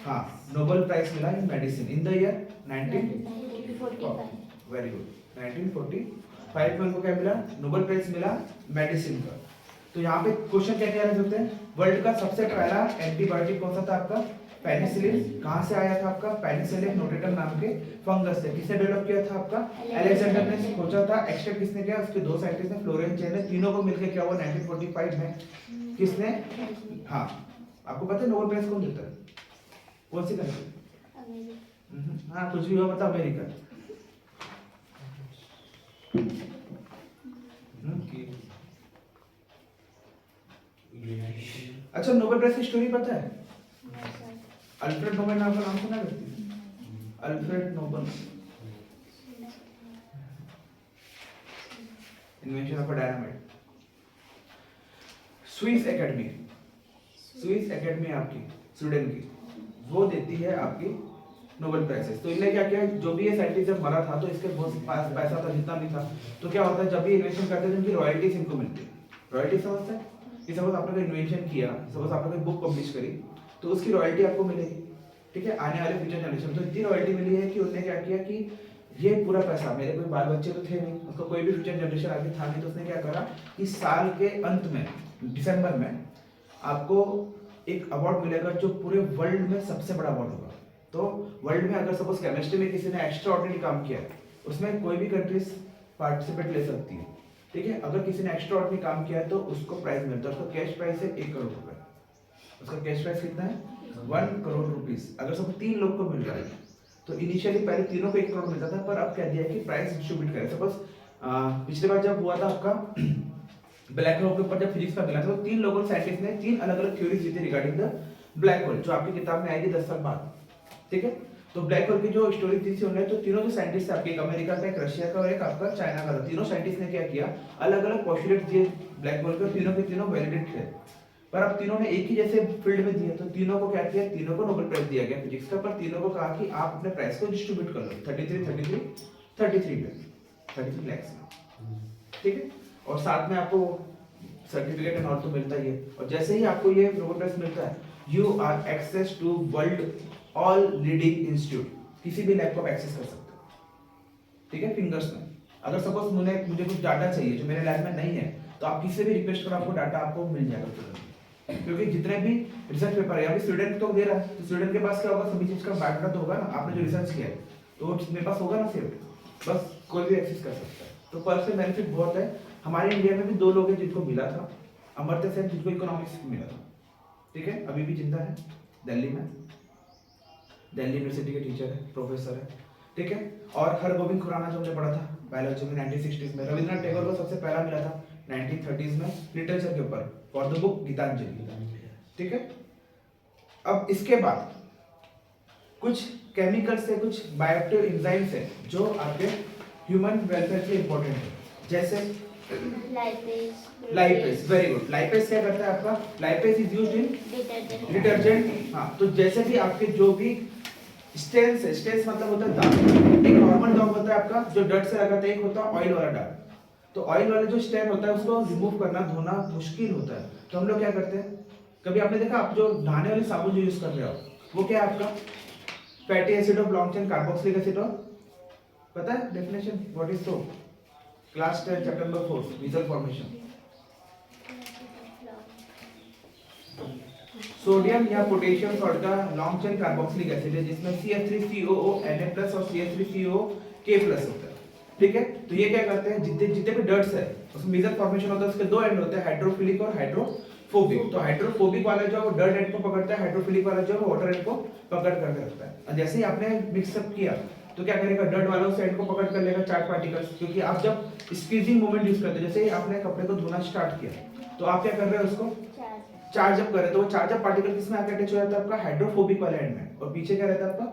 Speaker 1: हाँ, नोबेल प्राइज मिला in medicine in the year 1945। Very good, 1945 में उनको क्या मिला? नोबेल प्राइज मिला मेडिसिन का। तो यहाँ पे क्वेश्चन क्या क्या होते हैं? वर्ल्ड का सबसे पहला एंटीबायोटिक कौन सा था आपका? पेनिसिलिन। कहां से आया था आपका? पेनिसिलियम नोटेटम नाम के फंगस से। किसने डेवलप किया था आपका? अलेक्जेंडर ने सोचा था। एक्सट्रैक्ट किसने किया? उसके 2 साइंटिस्ट ने, फ्लोरेंटाइन ने। तीनों को मिलकर क्या हुआ 1945 में? किसने? हाँ, आपको पता है नोबेल प्राइज कौन देता है? कौन सी कंट्री? हाँ, कुछ भी हुआ मतलब अमेरिका। अच्छा, नोबेल प्राइज की स्टोरी पता है? अल्फ्रेड नोबेल नाम का नाम सुना करती? Alfred Nobel, invention of dynamite. Swiss academy आपकी स्वीडन की, वो देती है आपकी नोबेल प्राइजेस। तो इन्हें क्या किया, जो भी ये साइंटिस्ट जब मरा था तो इसके पास पैसा था जितना भी था, तो क्या होता है जब भी इन्वेंशन करते थे उनकी रॉयल्टीज इनको मिलती है। रॉयल्टी समझते हैं कि सपोज आपने कोई इन्वेंशन किया, सपोज आपने कोई बुक पब्लिश करी, तो उसकी रॉयल्टी आपको मिलेगी। ठीक है, आने वाले फ्यूचर जनरेशन। तो इतनी रॉयल्टी मिली है कि उन्होंने क्या किया कि ये पूरा पैसा, मेरे कोई बाल बच्चे तो थे नहीं, उसका कोई भी फ्यूचर जनरेशन आगे था नहीं, तो उसने क्या करा कि साल के अंत में, दिसंबर में, आपको एक अवार्ड मिलेगा जो पूरे वर्ल्ड में सबसे बड़ा अवार्ड होगा। तो वर्ल्ड में अगर सपोज केमिस्ट्री में किसी ने एक्स्ट्रा ऑर्डिनरी काम किया है, उसमें कोई भी कंट्रीज पार्टिसिपेट ले सकती है। ठीक है, अगर किसी ने एक्स्ट्रा ऑर्डिनरी काम किया है तो उसको प्राइज मिलता है। उसका कैश प्राइस है 1 करोड़ रुपए। उसका कैश प्राइस कितना है? 1 करोड़ रुपीस। अगर सब 3 लोग को मिल रहा है तो इनिशियली पहले तीनों को 1 करोड़ मिलता था, पर अब कह दिया कि प्राइस डिस्ट्रीब्यूट करें। सपोज पिछली बार जब हुआ था आपका ब्लैक होल के ऊपर जब फिजिक्स का मिला था, तो 3 लोगों साइंटिस्ट ने 3 अलग अलग थ्योरीज दी थी रिगार्डिंग द ब्लैक होल, जो आपकी किताब में आएगी 10 साल बाद। ठीक है, तो ब्लैक होल की जो स्टोरी थी उन्होंने, तो तीनों जो साइंटिस्ट आपके, एक अमेरिका का, एक रशिया का और एक आपका चाइना का था, तीनों साइंटिस्ट ने क्या किया, अलग अलग पोस्टुलेट दिए ब्लैक होल के, तीनों के तीनों वैलिडेट थे, पर अब तीनों ने एक ही जैसे फील्ड में दिए, तो तीनों को क्या किया, तीनों को नोबेल प्राइज दिया गया फिजिक्स का, पर तीनों को कहा कि आप अपने प्राइस को डिस्ट्रीब्यूट कर लो 33 में, 33 lakhs में, ठीक है, और साथ में आपको सर्टिफिकेट एंड ऑल तो मिलता ही है। और जैसे ही आपको ये नोबेल प्राइज मिलता है, you are access to world all leading institute, किसी भी लैब को आप एक्सेस कर सकते हो, ठीक है, फिंगर्स में। अगर सपोज मुझे कुछ डाटा चाहिए जो मेरे लैब में नहीं है, तो आप किसी भी रिक्वेस्ट करो, आपको डाटा आपको मिल जाएगा तुरंत, क्योंकि जितने भी रिसर्च पेपर है, अभी स्टूडेंट तो दे रहा है, तो स्टूडेंट के पास क्या होगा, सभी चीज का बायोडाटा तो होगा ना, आपने जो रिसर्च किया है, तो मेरे पास होगा ना सेव, बस कोई भी एक्सेस कर सकता है। तो पर्सनल बेनिफिट बहुत है। हमारे इंडिया में भी 2 लोग हैं जिनको मिला था, अमर्त्य सेन जिनको इकोनॉमिक्स मिला था, ठीक है, अभी भी जिंदा है, दिल्ली में, दिल्ली यूनिवर्सिटी के टीचर है, प्रोफेसर है, ठीक है। और हरगोविंद खुराना जो हमने पढ़ा था बायोलॉजी में 1960s में, रविंद्रनाथ टैगोर को सबसे पहला मिला था 1930s में लिटरेचर के ऊपर फॉर द बुक गीतांजलि, ठीक है। अब इसके बाद कुछ केमिकल्स से, कुछ बायोएक्टिव एंजाइम्स है जो आपके ह्यूमन वेलफेयर के लिए इंपॉर्टेंट है, जैसे लाइपेज, वेरी गुड। लाइपेज क्या करता है आपका, lipase is used in detergent. हाँ, तो जैसे भी आपके जो भी स्टेन्स है, स्टेन्स मतलब होता है दाग, एक नॉर्मल दाग होता है आपका जो डर्ट से लगाता है, एक होता है ऑयल वाला दाग। तो ऑयल वाले जो स्टेन होता है उसको रिमूव करना, धोना मुश्किल होता है, तो हम लोग क्या करते हैं, कभी आपने देखा, आप जो नहाने वाले साबुन जो यूज कर रहे हो वो क्या है आपका, fatty acid of long chain carboxylic acid of, पता है definition, what is soap, class 10 chapter number 4 visual formation. Sodium या पोटेशियम सॉल्ट का लॉन्ग चेन कार्बोक्सिलिक एसिड है, जिसमें CH3COO Na+ और CH3COO K+ होता है, ठीक है। तो ये क्या करते हैं, जितने भी डर्ट्स है उसमें मेजर फॉर्मेशन होता है, उसके 2 एंड होते हैं, हाइड्रोफिलिक और हाइड्रोफोबिक। तो हाइड्रोफोबिक वाला जो है डर्ट एंड को पकड़ता है, हाइड्रोफिलिक वाला जो है वाटर एंड को पकड़ करके रखता है। और जैसे ही आपने मिक्सअप किया तो क्या करेगा, डर्ट वाला उस एंड को पकड़ कर लेगा, चार्ज पार्टिकल्स, क्योंकि आप जब स्क्वीजिंग मूवमेंट यूज करते हैं, जैसे ही आपने कपड़े को धोना स्टार्ट किया तो आप क्या कर रहे हो, उसको चार्ज अप कर रहे हैं, तो वो चार्ज अप पार्टिकल किसमें आकर अटैच हो जाता है आपका, हाइड्रोफोबिक वाले एंड में, और पीछे क्या रहता है आपका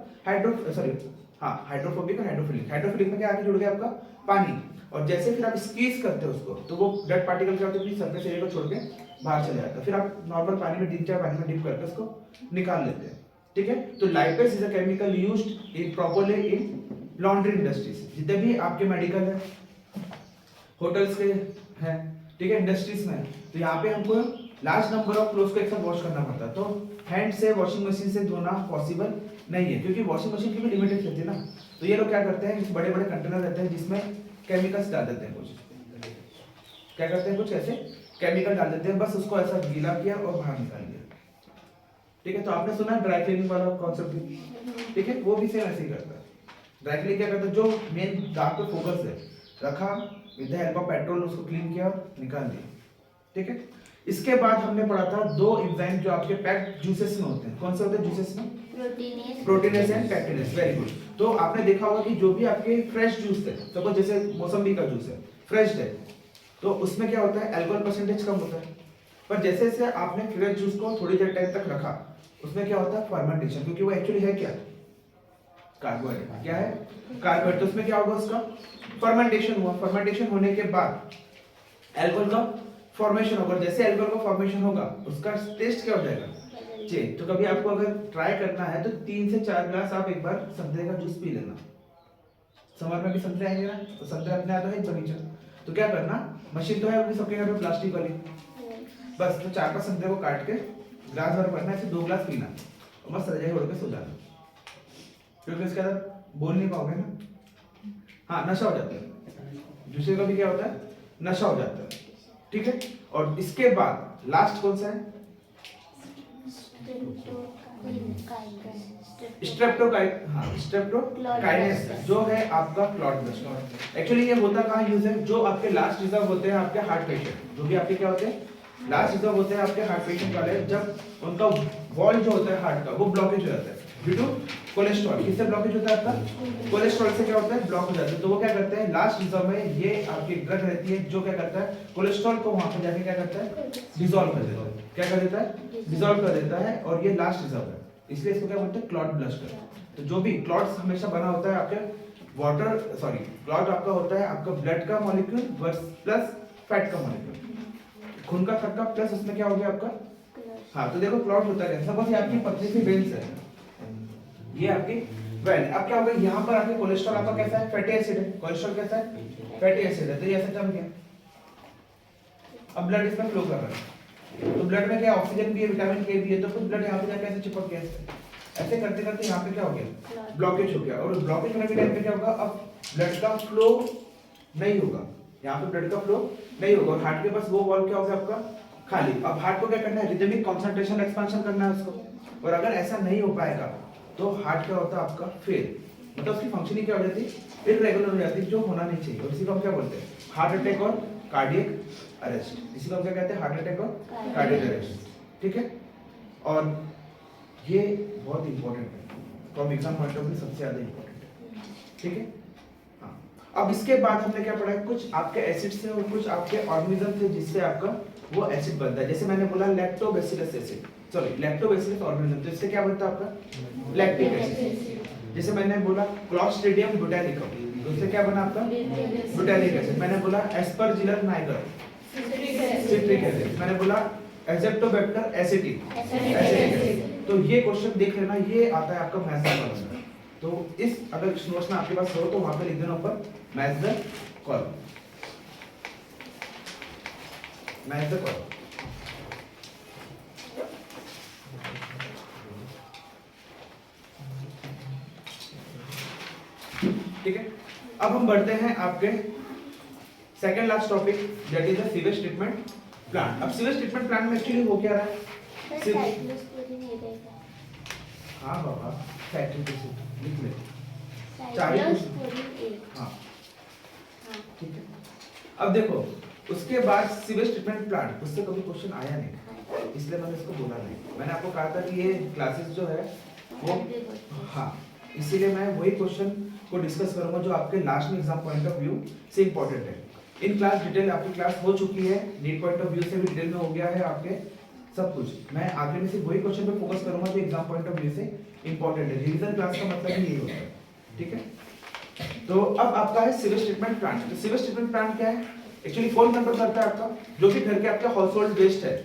Speaker 1: हाइड्रोफोबिक और हाइड्रोफिलिक। हाइड्रोफिलिक में क्या आके जुड़ गया आपका पानी, और जैसे फिर आप स्क्वीज करते हो उसको, तो वो डर्ट पार्टिकल क्या होते हैं, सरफेस एरिया को छोड़ के बाहर चले जाता है, फिर आप नॉर्मल पानी में डिप करके उसको निकाल लेते हैं, ठीक है। तो lipase is a chemical used in properly in laundry industries, जितने भी आपके मेडिकल है, होटल्स के हैं, ठीक है, इंडस्ट्रीज में, तो यहाँ पे हमको लार्ज नंबर ऑफ क्लोथ्स को एक साथ वॉश करना पड़ता है, तो हैंड से वॉशिंग मशीन से धोना पॉसिबल नहीं है, क्योंकि वॉशिंग मशीन की भी लिमिटेड रहती है ना। तो ये लोग क्या करते हैं, बड़े बड़े कंटेनर रहते हैं जिसमें केमिकल्स डाल देते हैं, कुछ क्या करते हैं, कुछ ऐसे केमिकल डाल देते हैं, बस उसको ऐसा गीला किया और बाहर निकाल दिया, ठीक है। तो आपने सुना ड्राई क्लीनिंग वाला कॉन्सेप्ट भी, ठीक है, वो भी सेम ऐसे ही करता है। ड्राई क्लीनिंग क्या करता है, जो मेन दाग पे फोकस है रखा, with the help of petrol उसको क्लीन किया और निकाल दिया, ठीक है। इसके बाद हमने पढ़ा था 2 एंजाइम जो आपके पैक्ड जूसेस में होते हैं, कौन से होते हैं जूसेस में, प्रोटीनेस एंड पैक्टिनेस, वेरी गुड। तो आपने देखा होगा कि जो भी आपके फ्रेश जूस है, सपोज जैसे मौसम्बी का जूस है, फ्रेश है, तो उसमें क्या होता है, अल्कोहल परसेंटेज कम होता है, पर जैसे जैसे आपने फ्रेश जूस को थोड़ी देर टाइम तक रखा, उसमें क्या होता है, फर्मेंटेशन, क्योंकि वो एक्चुअली है क्या, कार्बोहाइड्रेट, क्या है, कार्बोहाइड्रेट। तो उसमें क्या होगा, उसका फर्मेंटेशन हुआ, फर्मेंटेशन होने के बाद अल्कोहल का फॉर्मेशन होगा, जैसे अल्कोहल का फॉर्मेशन होगा उसका टेस्ट क्या हो जाएगा, चेंज। तो कभी आपको अगर ट्राई करना है तो 3 से 4 ग्लास आप एक बार संतरे का जूस पी लेना, समर में भी संतरे आएंगे ना, तो संतरे अपने आता है बगीचा, तो क्या करना, मशीन तो है अभी सबके घर में प्लास्टिक वाली, बस तो 4-5 संतरे को काट के ग्लास भर भरना, ऐसे 2 ग्लास पीना और बस रजाई ओढ़ के सो जाना, क्योंकि इसके अंदर बोल नहीं पाओगे ना, हाँ नशा हो जाता है, जूसे का भी क्या होता है, नशा हो जाता है, ठीक है। और इसके बाद लास्ट कौन सा है, स्ट्रेप्टोकाइनेस, जो है आपका क्लॉट बस्टर। एक्चुअली ये होता कहाँ यूज है, जो आपके लास्ट रिजर्व होते हैं आपके हार्ट पेशेंट, जो भी आपके क्या होते हैं लास्ट रिजर्व होते हैं आपके हार्ट पेशेंट वाले, जब उनका वॉल जो होता है हार्ट का वो ब्लॉकेज हो जाता है ड्यू टू कोलेस्ट्रॉल। किससे ब्लॉकेज होता है आपका, कोलेस्ट्रॉल से क्या होता है, ब्लॉक हो जाता है। तो वो क्या करते हैं, लास्ट रिजर्व में ये आपकी ड्रग रहती है जो क्या करता है, कोलेस्ट्रॉल को वहां पे जाके क्या करता है, डिसॉल्व कर देता है, क्या कर देता है, डिसॉल्व कर देता है, और ये लास्ट रिजर्व है, इसलिए इसको क्या बोलते हैं, क्लॉट बस्टर। तो जो भी क्लॉट्स हमेशा बना होता है आपके क्लॉट आपका होता है आपका ब्लड का मॉलिक्यूल प्लस फैट का मॉलिक्यूल, खून का थक्का प्लस उसमें क्या हो गया आपका। हाँ तो देखो क्लॉट होता है, सपोज ये आपकी पतली सी वेन्स है, ये आपकी वेन। अब क्या होगा, यहाँ पर आपके कोलेस्ट्रॉल आपका कैसा है, फैटी एसिड है। कोलेस्ट्रॉल कैसा है, फैटी एसिड है, तो ये ऐसा जम गया। अब ब्लड इसमें फ्लो कर रहा है, तो ब्लड में क्या ऑक्सीजन भी है, विटामिन के भी है, तो कुछ ब्लड यहाँ पे जाके ऐसे चिपक गया। ऐसे करते करते यहाँ पे क्या हो गया, ब्लॉकेज हो गया। और ब्लॉकेज होने के टाइम पे क्या होगा, अब ब्लड का फ्लो नहीं होगा, यहाँ पे ब्लड का फ्लो नहीं होगा, और हार्ट के पास वो वॉल्व क्या होगा आपका, खाली। अब हार्ट को क्या करना है, रिदमिक कंसंट्रेशन एक्सपेंशन करना है उसको। और अगर ऐसा नहीं हो पाएगा तो हार्ट क्या होता है आपका फेल, मतलब उसकी फंक्शनिंग क्या हो जाती है, इररेगुलर हो जाती है, जो होना नहीं चाहिए। और इसी को हम क्या बोलते हैं, हार्ट अटैक और कार्डियक अरेस्ट। इसी को हम क्या कहते हैं, हार्ट अटैक और कार्डियक अरेस्ट, ठीक है। और ये बहुत इंपॉर्टेंट है, from exam point of view सबसे ज्यादा इंपॉर्टेंट है, ठीक है। हाँ, अब इसके बाद हमने क्या पढ़ा है, कुछ आपके एसिड्स थे और कुछ आपके ऑर्गेनिज्म थे जिससे आपका वो एसिड बनता है। जैसे मैंने बोला lactobacillus acid, sorry lactobacillus organism, तो इससे क्या बनता है आपका, लैक्टिक एसिड। जैसे मैंने बोला क्लॉस्ट्रिडियम ब्यूटानिकम, तो इससे क्या बना आपका, ब्यूटानिक एसिड। मैंने बोला एस्परजिलस नाइगर, सिट्रिक एसिड। मैंने बोला एज़ेप्टोबैक्टर एसिटिक एसिड। तो ये क्वेश्चन देख लेना, ये आता है आपका मैथ्स का क्वेश्चन। तो इस अगर नोट्स में आपके पास हो तो वहां पे लिख देना ऊपर maths the column, maths the column. ठीक है, अब हम बढ़ते हैं आपके second last topic, that is the sewage treatment plant. अब सीवेज ट्रीटमेंट प्लांट में एक्चुअली हो क्या रहा है, हाँ बाबा फैक्ट्री लिख ले, हाँ ठीक है। अब देखो उसके बाद सीवेज ट्रीटमेंट प्लांट, उससे कभी क्वेश्चन आया नहीं, इसलिए मैंने इसको बोला नहीं। मैंने आपको कहा था कि ये क्लासेस जो है वो, हाँ इसीलिए मैं वही क्वेश्चन को डिस्कस करूंगा जो आपके लास्ट में एग्जाम पॉइंट ऑफ व्यू से इंपॉर्टेंट है। इन क्लास डिटेल आपकी क्लास हो चुकी है, नीट पॉइंट ऑफ व्यू से भी डिटेल में हो गया है आपके सब कुछ। मैं आखिर में सिर्फ वही क्वेश्चन पे फोकस करूंगा जो एग्जाम पॉइंट ऑफ व्यू से इंपॉर्टेंट है। रिवीजन क्लास का मतलब ही यही होता है, ठीक है। तो अब आपका है सीवेज ट्रीटमेंट प्लांट। तो सीवेज ट्रीटमेंट प्लांट क्या है, एक्चुअली कौन कंट्रोल करता है आपका, जो भी घर के आपका हाउस होल्ड वेस्ट है,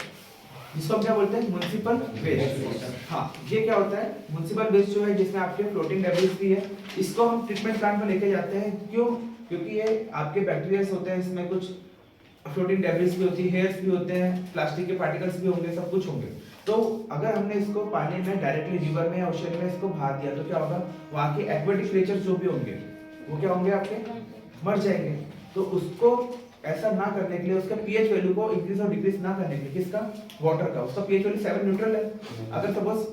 Speaker 1: जिसको हम क्या बोलते हैं, म्युनिसिपल वेस्ट। हाँ ये क्या होता है, म्युनिसिपल वेस्ट जो है जिसमें आपके फ्लोटिंग डेब्रिस भी है, इसको हम ट्रीटमेंट प्लांट में लेके जाते हैं। क्यों, क्योंकि ये आपके बैक्टीरिया होते हैं, इसमें कुछ फ्लोटिंग डेब्रिस भी होती है, हेयर्स भी होते हैं, प्लास्टिक के पार्टिकल्स भी होंगे, सब कुछ होंगे। तो अगर हमने इसको पानी में डायरेक्टली रिवर में या ओशन में इसको बहा दिया तो क्या होगा, वहाँ के एक्वेटिक क्रिएचर्स जो भी होंगे वो क्या होंगे, आपके मर जाएंगे। तो उसको ऐसा ना करने के लिए, उसका पीएच वैल्यू को इंक्रीज और डिक्रीज ना करने के लिए, किसका, वाटर का, उसका पीएच वैल्यू 7 न्यूट्रल है। अगर सपोज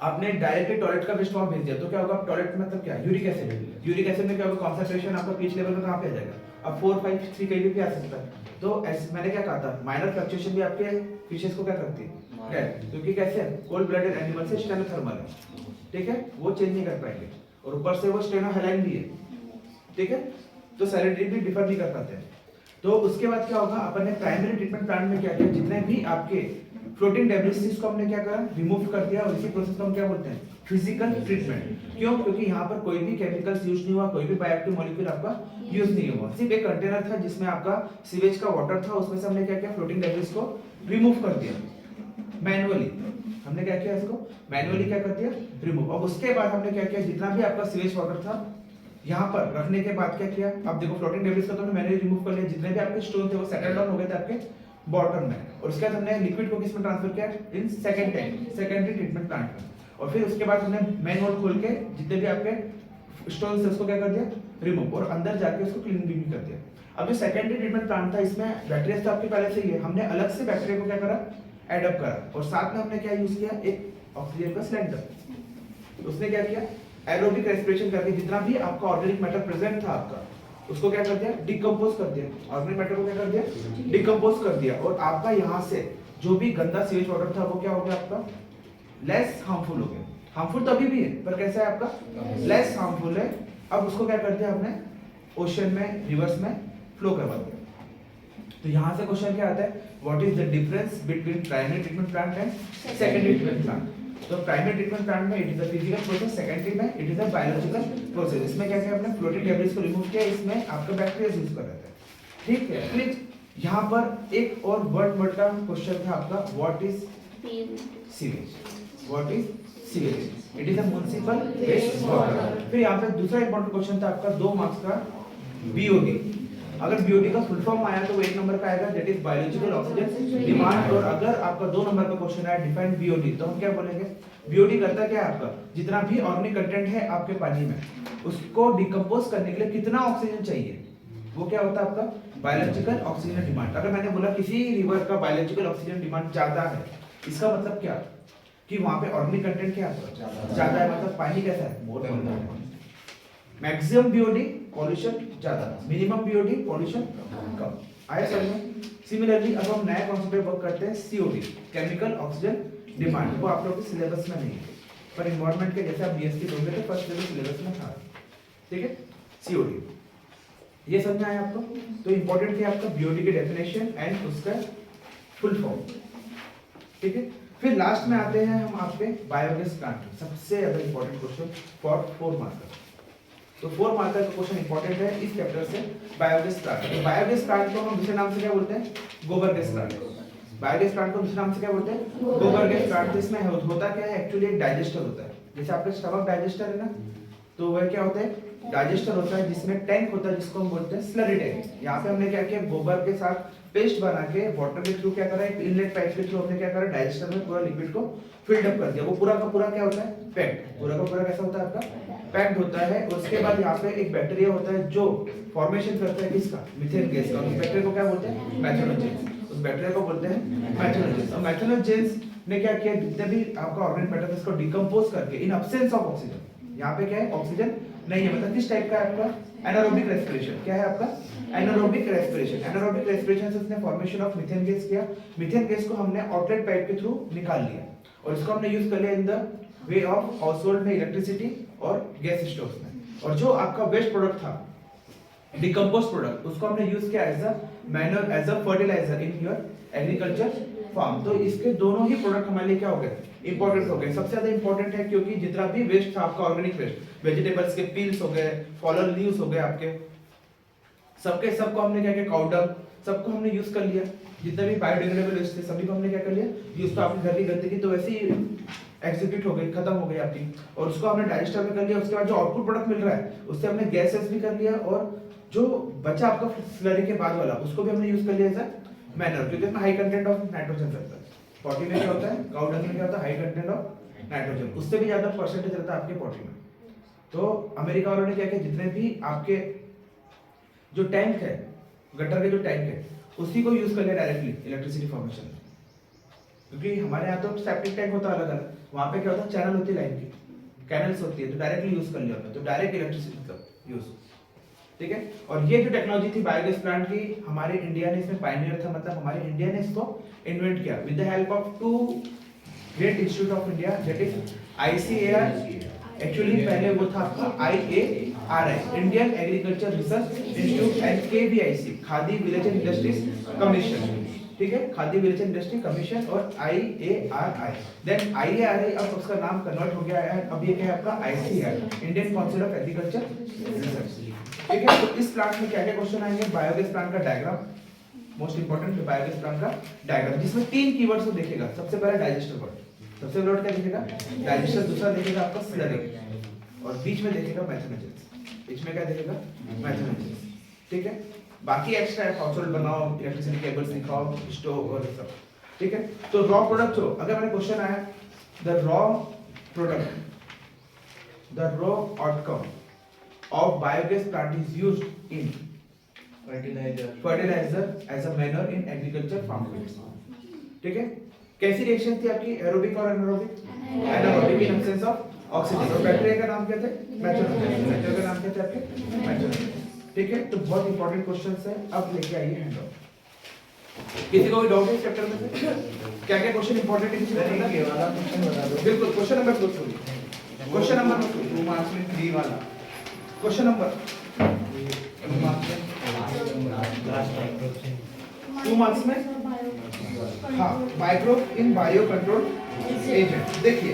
Speaker 1: आपने डायरेक्टली टॉयलेट का वेस्ट वहां भेज दिया तो क्या होगा, टॉयलेट मतलब क्या, यूरिक एसिड। यूरिक एसिड में क्या होगा, कॉन्सेंट्रेशन आपका पीएच लेवल में कहां पे आ जाएगा, अब 4, 5, 3 कहीं भी आ सकता है। तो मैंने क्या कहा था, माइनर फ्लक्चुएशन भी आपके फिशेस को क्या करती है, क्योंकि कैसे है, कोल्ड ब्लडेड एनिमल से स्टेनोथर्मल है, ठीक है, वो चेंज नहीं कर पाएंगे, और ऊपर से वो स्टेनोहेलाइन भी है, ठीक है, तो सैलिनिटी भी डिफर नहीं कर पाते हैं। तो उसके बाद क्या होगा, अपन ने प्राइमरी ट्रीटमेंट प्लांट में क्या किया, जितने भी आपके फ्लोटिंग डेब्रिस को हमने क्या करा, रिमूव कर दिया, और इसी प्रोसेस को हम क्या बोलते हैं, फिजिकल ट्रीटमेंट। क्यों, क्योंकि यहाँ पर कोई भी केमिकल्स यूज नहीं हुआ, कोई भी बायोएक्टिव मॉलिक्यूल आपका यूज नहीं हुआ, सिर्फ एक कंटेनर था जिसमें आपका सीवेज का वाटर था, उसमें से हमने क्या किया, फ्लोटिंग डेब्रिस को रिमूव कर दिया मैनुअली। हमने क्या किया, इसको मैनुअली क्या कर दिया, रिमूव। अब उसके बाद हमने क्या किया, जितना भी आपका सीवेज वाटर था यहाँ पर रखने के बाद क्या किया, अब देखो फ्लोटिंग डेब्रिस का तो हमने मैनुअली रिमूव कर लिया, जितने भी आपके स्टोन थे वो सेटल डाउन हो गए थे आपके बॉटम में, और उसके बाद हमने लिक्विड को किसमें ट्रांसफर किया, इन सेकेंडरी ट्रीटमेंट प्लांट में। और फिर उसके बाद हमने मेन होल खोल के जितने भी आपके स्टोन थे उसको क्या कर दिया, रिमूव, और अंदर जाके उसको क्लीन भी कर दिया। अब जो सेकेंडरी ट्रीटमेंट प्लांट था, इसमें बैक्टीरिया तो आपके पहले से ही है, हमने अलग से बैक्टीरिया को क्या करा, एडअप करा, और साथ में हमने क्या यूज किया, एक ऑक्सीजन का सिलेंडर। उसने क्या किया, एरोबिक रेस्पिरेशन करके जितना भी आपका ऑर्गेनिक मैटर प्रेजेंट था आपका, उसको क्या कर दिया, डिकम्पोज कर दिया, ऑर्गेनिक मैटर को क्या कर दिया, डिकम्पोज कर दिया, और आपका यहाँ से जो भी गंदा सीवेज वाटर था वो क्या हो गया, आपका लेस हार्मफुल हो गया। हार्मफुल तो अभी भी है, पर कैसा है आपका, लेस हार्मफुल है। अब उसको क्या कर दिया हमने, ओशन में, रिवर्स में फ्लो करवा दिया। तो यहाँ से क्वेश्चन क्या आता है, what is the difference between primary treatment plant and secondary treatment plant. तो प्राइमरी ट्रीटमेंट प्लांट में it is a physical process, secondary में it is a biological process. इसमें क्या किया आपने, फ्लोटिंग डेब्रिस को रिमूव किया, इसमें आपका बैक्टीरिया यूज कर रहे थे, ठीक है। फिर यहाँ पर एक और वर्ड का क्वेश्चन था आपका, what is sewage, what is sewage, it is a municipal waste water. फिर यहाँ पे दूसरा इंपॉर्टेंट क्वेश्चन था आपका 2 मार्क्स का, बीओडी। अगर बीओडी का फुल फॉर्म आया तो वो 1 नंबर का आएगा, that is biological oxygen demand. और अगर आपका 2 नंबर का क्वेश्चन आया डिफाइन बीओडी, तो हम क्या बोलेंगे, बीओडी करता क्या है आपका, जितना भी ऑर्गेनिक कंटेंट है आपके पानी में उसको डिकम्पोज करने के लिए कितना ऑक्सीजन चाहिए, वो क्या होता है आपका बायोलॉजिकल ऑक्सीजन डिमांड। अगर मैंने बोला किसी रिवर का बायोलॉजिकल ऑक्सीजन डिमांड ज्यादा है, इसका मतलब क्या कि वहां पे ऑर्गेनिक कंटेंट क्या है, ज्यादा है, मतलब पानी कैसा है, more than. Maximum BOD pollution ज्यादा, मिनिमम बीओडी पॉल्यूशन कम। आया समझ में? सिमिलरली अब हम नया कॉन्सेप्ट पे वर्क करते हैं, सीओडी, केमिकल ऑक्सीजन डिमांड। वो आप लोगों के सिलेबस में नहीं है, पर एनवायरनमेंट के जैसे आप बीएससी लोगे तो फर्स्ट लेवल सिलेबस में था, ठीक है। सीओडी ये समझ में आया आपको? तो इंपॉर्टेंट क्या है आपका बीओडी की डेफिनेशन एंड उसका फुल फॉर्म, ठीक है। फिर लास्ट में आते हैं हम आपके बायोगैस प्लांट, सबसे ज्यादा इंपॉर्टेंट क्वेश्चन फॉर 4 मार्कर। तो 4 मार्कर का क्वेश्चन इंपॉर्टेंट है इस चैप्टर से, बायोगैस प्लांट। तो बायोगैस प्लांट को हम दूसरे नाम से क्या बोलते हैं, गोबर गैस प्लांट। बायोगैस प्लांट को दूसरे नाम से क्या बोलते हैं, गोबर गैस प्लांट। इसमें होता क्या है, एक्चुअली एक डाइजेस्टर होता है, जैसे आपका स्टमक डाइजेस्टर है ना, तो वह क्या होता है, डाइजेस्टर होता है जिसमें टैंक होता है जिसको हम बोलते हैं स्लरी टैंक। यहाँ पे हमने क्या किया, गोबर के साथ पेस्ट बना के वाटर के थ्रू क्या करा, एक इनलेट पाइप के थ्रू हमने क्या करा, डाइजेस्टर में पूरा लिक्विड को फिल्ड अप कर दिया। वो पूरा का पूरा क्या होता है, पैक्ड, पूरा का पूरा कैसा होता है आपका, पैक्ड होता है। उसके बाद यहाँ पे एक बैक्टीरिया होता है जो फॉर्मेशन करता है किसका, मीथेन गैस का। उस बैक्टीरिया को क्या बोलते हैं, मैथनोजेंस। उस बैक्टीरिया को बोलते हैं मैथनोजेंस। और मैथनोजेंस ने क्या किया, जितने भी आपका ऑर्गेनिक मैटर इसको डिकम्पोज करके इन एब्सेंस ऑफ ऑक्सीजन, यहाँ पे क्या है, ऑक्सीजन नहीं है, मतलब किस टाइप का है आपका, एनारोबिक रेस्पिरेशन। क्या है आपका, एनारोबिक रेस्पिरेशन। एनारोबिक रेस्पिरेशन से उसने फॉर्मेशन ऑफ मीथेन गैस किया। मीथेन गैस को हमने आउटलेट पाइप के थ्रू निकाल लिया और इसको हमने यूज कर लिया in the way of household में, इलेक्ट्रिसिटी और गैस स्टोव्स में। और जो आपका वेस्ट प्रोडक्ट था, डिकम्पोज प्रोडक्ट, उसको हमने यूज किया as a manure, as a fertiliser in your agriculture farm. तो इसके दोनों ही प्रोडक्ट हमारे लिए क्या हो गए, इंपॉर्टेंट हो गए। सबसे ज्यादा इंपॉर्टेंट है क्योंकि जितना भी वेस्ट था आपका ऑर्गेनिक वेस्ट, वेजिटेबल्स के पील्स हो गए, फॉलन लीव्स हो गए आपके, सबको हमने क्या किया, काउ डंग, सबको हमने यूज कर लिया। जितने भी बायोडिग्रेडेबल वेस्ट थे सभी को हमने क्या कर लिया, यूज। तो आपके घर की गंदगी तो वैसे ही एग्जीक्यूट हो गई, खत्म हो गई आपकी, और उसको हमने डाइजेस्टर में कर लिया। उसके बाद जो आउटपुट प्रोडक्ट मिल रहा है उससे हमने गैसेस भी कर लिया, और जो बचा आपका स्लरी के बाद वाला उसको भी हमने यूज कर लिया एज अ मैनर, क्योंकि इसमें हाई कंटेंट ऑफ नाइट्रोजन रहता है। पॉटी में क्या होता है, काउ डंग में क्या होता है, हाई कंटेंट ऑफ नाइट्रोजन, उससे भी ज्यादा परसेंटेज रहता है आपके पॉटी में। तो अमेरिका वालों ने क्या किया, जितने भी आपके जो टैंक है, गटर के जो टैंक है, उसी को यूज कर लिया डायरेक्टली इलेक्ट्रिसिटी फॉर्मेशन में। क्योंकि हमारे यहाँ तो सेप्टिक टैंक होता है अलग अलग, वहाँ पे क्या होता है, चैनल होती है लाइन की, कैनल्स होती है, तो डायरेक्टली यूज कर लिया हमने, तो डायरेक्ट इलेक्ट्रिसिटी का यूज, ठीक है। और ये जो टेक्नोलॉजी थी बायोगैस प्लांट की, हमारे इंडिया ने इसमें पायनियर था, मतलब हमारे इंडिया ने इसको इन्वेंट किया with the help of 2 great institute of India, that is ICAR। Actually पहले वो था आपका IARI, Indian agriculture research institute, and KVIC, khadi village and industries commission, ठीक है, khadi village and industry commission, और IARI। देन IARI अब उसका नाम कन्वर्ट हो गया है, अब ये क्या है आपका ICAR, Indian council of agriculture research, ठीक है। तो इस प्लांट में क्या क्या क्वेश्चन आएंगे, बायोगैस प्लांट का diagram, most important biogas plant का डायग्राम, जिसमें 3 कीवर्ड्स को देखेगा। सबसे पहला डाइजेस्टर वर्ड, सबसे पहला क्या देखेगा, डाइजेस्टर, दूसरा देखेगा आपका स्लरी, और बीच में देखेगा मैथनोजेंस। बीच में क्या देखेगा, मैथनोजेंस, ठीक है। बाकी एक्स्ट्रा हाउसहोल्ड बनाओ, इलेक्ट्रिसिटी केबल्स दिखाओ, स्टोव और सब, ठीक है। तो रॉ प्रोडक्ट जो, अगर मैंने क्वेश्चन आया, the raw product, the raw outcome of biogas plant is used in fertilizer as a manure in agriculture farm fields, ठीक है। कैसी रिएक्शन थी आपकी, एरोबिक और anaerobic, anaerobic in absence of oxygen. और बैक्टीरिया का नाम क्या था, मैथनोजेंस, बैक्टीरिया का नाम क्या था आपके, मैथनोजेंस, ठीक है। तो बहुत इंपॉर्टेंट क्वेश्चंस है, अब लेके आइए हैंडआउट। किसी को कोई डाउट है इस चैप्टर में से, क्या क्या क्वेश्चन इंपॉर्टेंट है, ये वाला क्वेश्चन बता दो। बिल्कुल, क्वेश्चन नंबर 2 सुनिए, क्वेश्चन नंबर 2 मार्क्स में 3 वाला क्वेश्चन नंबर 2 मार्क्स में, हाँ, माइक्रोब इन बायो कंट्रोल एजेंट। देखिए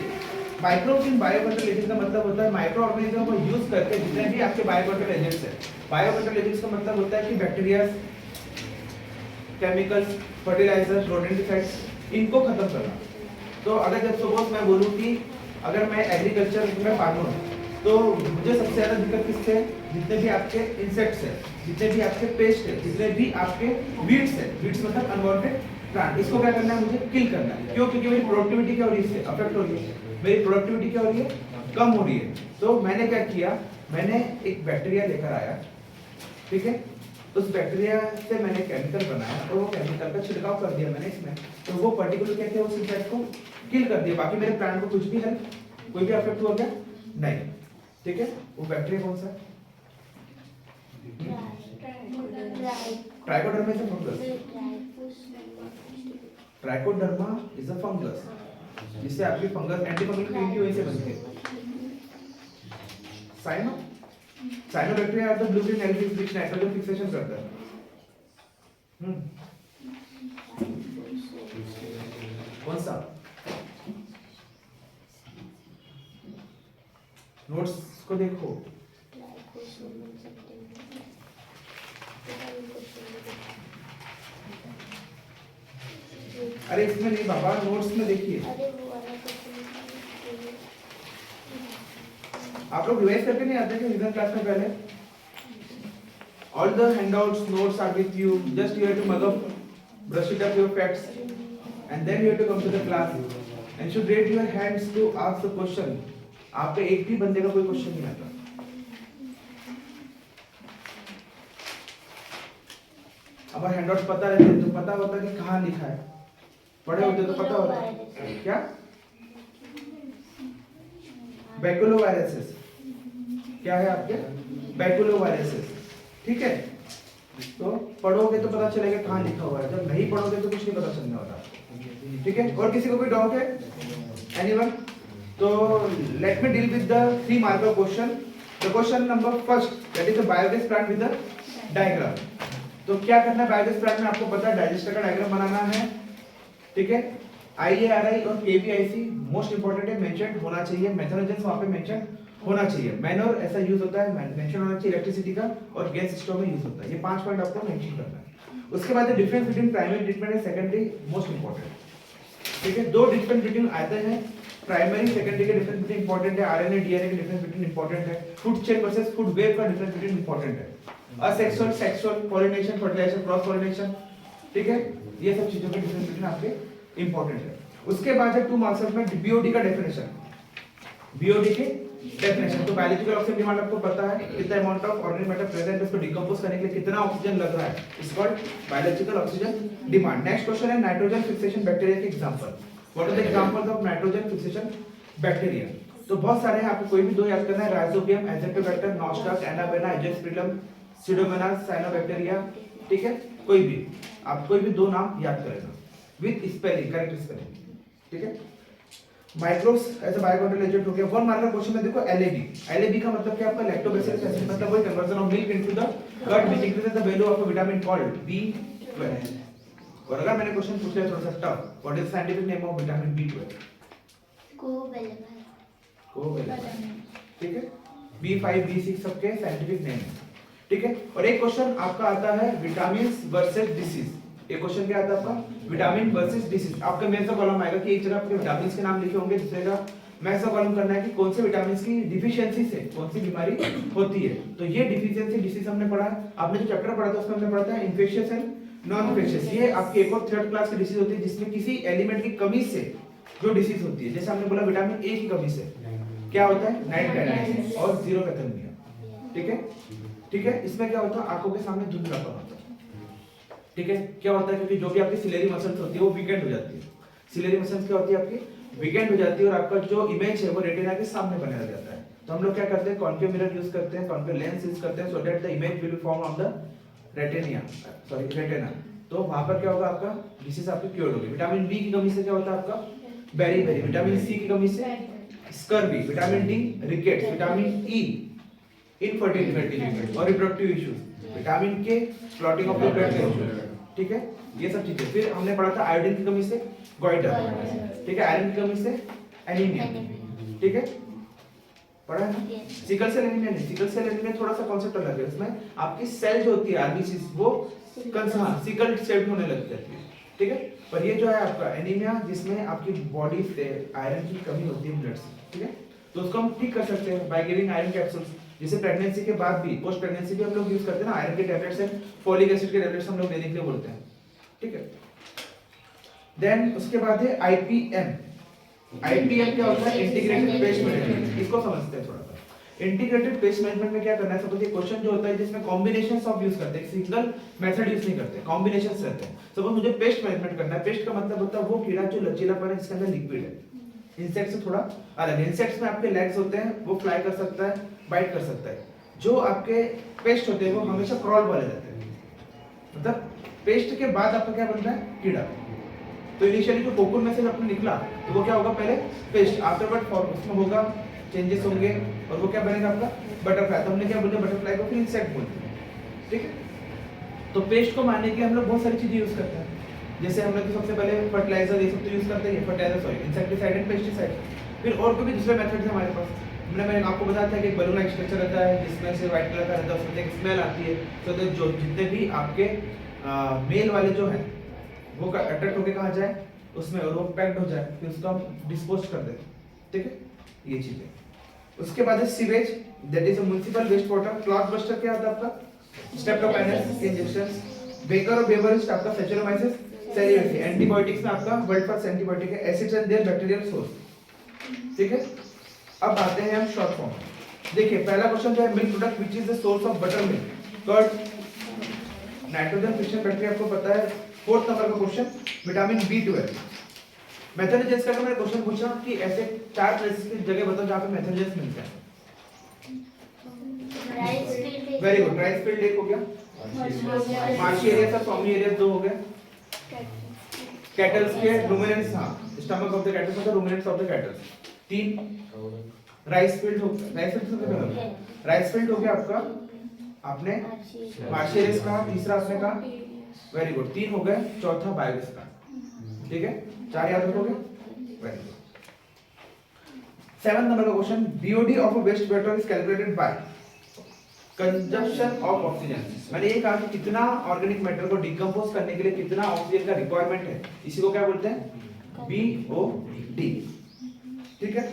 Speaker 1: माइक्रो इन बायोकंट्रोल एजेंट का मतलब होता है माइक्रो ऑर्गेनिज्म को यूज करके जितने भी आपके बायोकंट्रोल एजेंट्स हैं, बायोकंट्रोल एजेंट्स का मतलब होता है कि बैक्टीरिया, केमिकल्स, फर्टिलाइजर्स, रोडेंटिसाइड्स, इनको खत्म करना। तो अगर जब सपोज मैं बोलूं कि अगर मैं एग्रीकल्चर में फार्मर हूं, तो मुझे सबसे ज्यादा दिक्कत किससे है? जितने भी आपके इंसेक्ट्स हैं, जितने भी आपके पेस्ट है, जितने भी आपके वीड्स है, वीड्स मतलब अनवांटेड प्लांट, इसको क्या करना है? मुझे किल करना है। क्यों? क्योंकि मेरी प्रोडक्टिविटी क्या हो रही है? इससे अफेक्ट हो रही है। मेरी प्रोडक्टिविटी क्या हो रही है? कम हो रही है। तो मैंने क्या किया, मैंने एक बैक्टीरिया लेकर आया, ठीक है, उस बैक्टीरिया से मैंने केमिकल बनाया और वो केमिकल का छिड़काव कर दिया मैंने इसमें, तो वो पर्टिकुलर क्या किया, उस इंसेक्ट को किल कर दिया। बाकी मेरे प्लांट को कुछ भी हेल्प, कोई भी अफेक्ट हुआ क्या? नहीं, ठीक है। वो बैक्टीरिया कौन सा? Trichoderma is a fungus. Trichoderma is a fungus, जिससे आपकी फंगस एंटी फंगल क्रीम की वजह से बनती है। Cyanobacteria are the blue green algae which nitrogen fixation करता है। कौन सा? नोट्स को देखो। अरे इसमें नहीं बाबा, नोट्स में देखिए।
Speaker 3: अरे वो वाला क्वेश्चन
Speaker 1: आप लोग रिवाइज करके नहीं आते क्या रीजन क्लास में पहले? All the handouts notes are with you, just you have to mug up, brush it up your facts and then you have to come to the class and should raise your hands to ask the question. आप पे एक भी बंदे का कोई question नहीं आता। अब हैंडआउट पता रहते तो पता होता कि कहाँ लिखा है, पढ़े होते तो पता होता। क्या? बैकुलोवायरसेस क्या है आपके? बैकुलोवायरसेस, ठीक है। तो पढ़ोगे तो पता चलेगा कहाँ लिखा हुआ है, जब नहीं पढ़ोगे तो कुछ नहीं पता चलने वाला, ठीक है। और किसी को कोई डाउट है? एनीवन? तो let me deal with the 3 marker question. The question number first, that is the biogas plant with the diagram. तो क्या करना है बायोगैस प्लांट में? आपको पता है डाइजेस्टर का डायग्राम बनाना है, ठीक है। IARI और KVIC मोस्ट इंपोर्टेंट है, मेंशन होना चाहिए। मेथनोजेंस वहां पे मेंशन होना चाहिए। मैनोर ऐसा यूज होता है, मेंशन होना चाहिए इलेक्ट्रिसिटी का, और गैस स्टोव में यूज होता है। ये 5 पॉइंट आपको मेंशन करना है। उसके बाद difference between primary treatment and secondary most important, ठीक है। 2 डिफरेंस बिटवीन आते हैं, प्राइमरी सेकेंडरी के डिफरेंस बिटवीन इंपॉर्टेंट है, RNA DNA के डिफरेंस बिटवीन इंपॉर्टेंट है, food chain versus food web का डिफरेंस बिटवीन इंपॉर्टेंट है, asexual sexual, pollination fertilisation cross pollination, ठीक है। ये सब चीजों के डिफरेंस बिटवीन आपके इंपॉर्टेंट है। उसके बाद है 2 मार्क्स में BOD का डेफिनेशन, BOD के डेफिनेशन। तो बायोलॉजिकल ऑक्सीजन डिमांड आपको पता है, कितना amount of organic matter present है, उसको डिकंपोज करने के लिए कितना ऑक्सीजन लग रहा है, is called biological oxygen demand. Next question है नाइट्रोजन फिक्सेशन बैक्टीरिया के example. What are the examples of nitrogen fixation bacteria? तो बहुत सारे हैं, आपको कोई भी 2 याद करना है, Rhizobium, Azotobacter, Nostoc, Anabaena, Azospirillum, Pseudomonas, cyanobacteria, ठीक है। कोई भी आप कोई भी 2 नाम याद करेगा विद स्पेलिंग, करेक्ट स्पेलिंग, ठीक है। Microbes as a biocontrol agent हो गया। 1 मार्कर क्वेश्चन में देखो LAB का मतलब क्या? आपका लैक्टोबैसिलस एसिड, मतलब वही conversion of milk into the gut which increases the value of a vitamin called B12। और अगर मैंने क्वेश्चन पूछ लिया थोड़ा सा tough, what is the scientific name of vitamin B12? Covalent, ठीक है। B5 B6 सबके साइंटिफिक नेम है, ठीक है। और एक क्वेश्चन आपका आता है विटामिन वर्सेस डिसीज। एक क्वेश्चन क्या आता है आपका? Vitamin versus disease. आपका मेन सा कॉलम आएगा कि एक जगह आपके विटामिन के नाम लिखे होंगे, दूसरे का मैक्स का कॉलम करना है कि कौन से विटामिन की डिफिशियंसी से कौन सी बीमारी होती है। तो ये डिफिशियंसी डिसीज हमने पढ़ा, आपने जो चैप्टर पढ़ा था उसमें हमने पढ़ा था इन्फेक्शियस एंड नॉन इन्फेक्शियस। ये आपकी एक और 3rd क्लास की डिसीज होती है जिसमें किसी एलिमेंट की कमी से जो डिसीज होती है। जैसे हमने बोला विटामिन ए की कमी से क्या होता है? नाइट ब्लाइंडनेस और जीरोपैथेमिया, ठीक है, ठीक है। इसमें क्या होता है? आंखों के सामने धुंधलापन होता है, ठीक है। क्या होता है? क्योंकि जो भी आपकी सिलेरी मसल्स होती है वो वीकेंड हो जाती है। सिलेरी मसल्स क्या होती है? आपकी वीकेंड हो जाती है और आपका जो इमेज है वो रेटिना के सामने बने रह जाता है। तो हम लोग क्या करते हैं? कॉन्केव मिरर यूज करते हैं, कॉन्केव लेंस यूज करते हैं so that the image will form on the retina. तो वहां पर क्या होगा? आपका डिसीज आपकी क्योर होगी। विटामिन बी की कमी से क्या होता है? आपका बेरी, विटामिन सी की कमी से scurvy, vitamin D rickets, vitamin E infertility और रिप्रोडक्टिव इश्यूज, विटामिन के क्लॉटिंग ऑफ द ब्लड, ठीक है। ये सब चीजें। फिर हमने पढ़ा था आयोडीन की कमी से गॉइटर, ठीक है, आयरन की कमी से एनीमिया, ठीक है, पढ़ा है ना?
Speaker 3: Yes.
Speaker 1: सिकल सेल एनीमिया नहीं, सिकल सेल एनीमिया थोड़ा सा कॉन्सेप्ट अलग है। उसमें आपकी सेल जो होती है आरबीसी वो सिकल शेप होने लग जाती है, ठीक है। पर ये जो है आपका एनीमिया जिसमें आपकी बॉडी से आयरन की कमी होती है ब्लड से, ठीक है, तो उसको हम ठीक कर सकते हैं बाय गिविंग आयरन कैप्सूल्स। जैसे प्रेगनेंसी के बाद भी, पोस्ट प्रेगनेंसी भी हम लोग यूज करते हैं ना, आयरन के टैबलेट्स एंड फोलिक एसिड के टैबलेट्स हम लोग देने के लिए बोलते हैं, ठीक है। देन उसके बाद है आईपीएम। आईपीएम क्या होता है? Integrated pest management. इसको समझते हैं थोड़ा सा। इंटीग्रेटेड पेस्ट मैनेजमेंट में क्या करना है? सपोज ये क्वेश्चन जो होता है जिसमें कॉम्बिनेशंस ऑफ यूज करते हैं, सिंगल मेथड यूज नहीं करते, कॉम्बिनेशंस रहते हैं। सपोज मुझे पेस्ट मैनेजमेंट करना है, पेस्ट का मतलब होता है वो कीड़ा जो लचीलापन है जिसके अंदर लिक्विड है। इंसेक्ट से थोड़ा अलग है। इंसेक्ट्स में आपके लेग्स होते हैं, वो फ्लाई कर सकता है, बाइट कर सकता है। जो आपके पेस्ट होते हैं वो हमेशा क्रॉल वाले रहते हैं, मतलब पेस्ट के बाद आपका क्या बनता है? कीड़ा। तो इनिशियली जो कोकून में से अपने निकला तो वो क्या होगा? पहले पेस्ट, आफ्टरवर्ड फॉर्म उसमें होगा, चेंजेस होंगे और वो क्या बनेगा आपका? बटरफ्लाई। तो हमने क्या बोला? बटरफ्लाई को फिर इंसेक्ट बोलते हैं, ठीक है। तो पेस्ट को मारने के लिए हम लोग बहुत सारी चीजें यूज करते हैं। जैसे हम लोग तो सबसे पहले फर्टिलाइजर ये सब तो यूज करते हैं, fertiliser sorry insecticide and pesticide. फिर और कोई भी दूसरे मेथड है हमारे पास। मैंने आपको बताया था कि एक बलून स्ट्रक्चर रहता है जिसमें से व्हाइट कलर का रहता है, उसमें एक स्मेल आती है। तो जो जितने भी आपके मेल वाले जो हैं वो अट्रैक्ट होके कहाँ जाए उसमें, और वो पैक्ड हो जाए, फिर उसको हम डिस्पोज कर देते हैं, ठीक है। ये चीजें। उसके बाद है sewage, that is a municipal waste water. Clot buster क्या होता है आपका? स्ट्रेप्टोकाइनेस के इंजेक्शंस। बेकर और बेवरेज आपका सेचुरोमाइसिस, सेरियोसिस। एंटीबायोटिक्स में आपका वर्ल्ड फर्स्ट एंटीबायोटिक है acids and their bacterial source, ठीक है। अब आते हैं हम शॉर्ट फॉर्म। देखिए पहला क्वेश्चन जो है milk product which is the source of butter milk, curd, nitrogen fixation bacteria आपको पता है। फोर्थ नंबर का क्वेश्चन विटामिन B12। मेथोजेंस का मैंने क्वेश्चन पूछा कि ऐसे 4 प्लेसेस की जगह बताओ जहां पे मेथोजेंस मिलता है। वेरी गुड, राइस फील्ड एक हो गया, मार्शी एरिया और स्वामी एरिया 2 हो गए। कैटल्स के रूमिनेंट्स, हां स्टमक ऑफ द कैटल्स और ruminants of the kettles 3। Rice field हो गया, राइस फील्ड सबसे पहले राइस फील्ड हो गया आपका, आपने मार्शी एरिया का तीसरा आपने कहा, वेरी गुड 3 हो गए। चौथा बायोगैस का, ठीक है, 4 याद रखोगे, वेरी गुड। 7th नंबर का question BOD of a waste water is calculated by consumption of oxygen. मैंने ये कहा कि कितना ऑर्गेनिक मैटर को डिकम्पोज करने के लिए कितना ऑक्सीजन का रिक्वायरमेंट है, इसी को क्या बोलते हैं? BOD, ठीक है।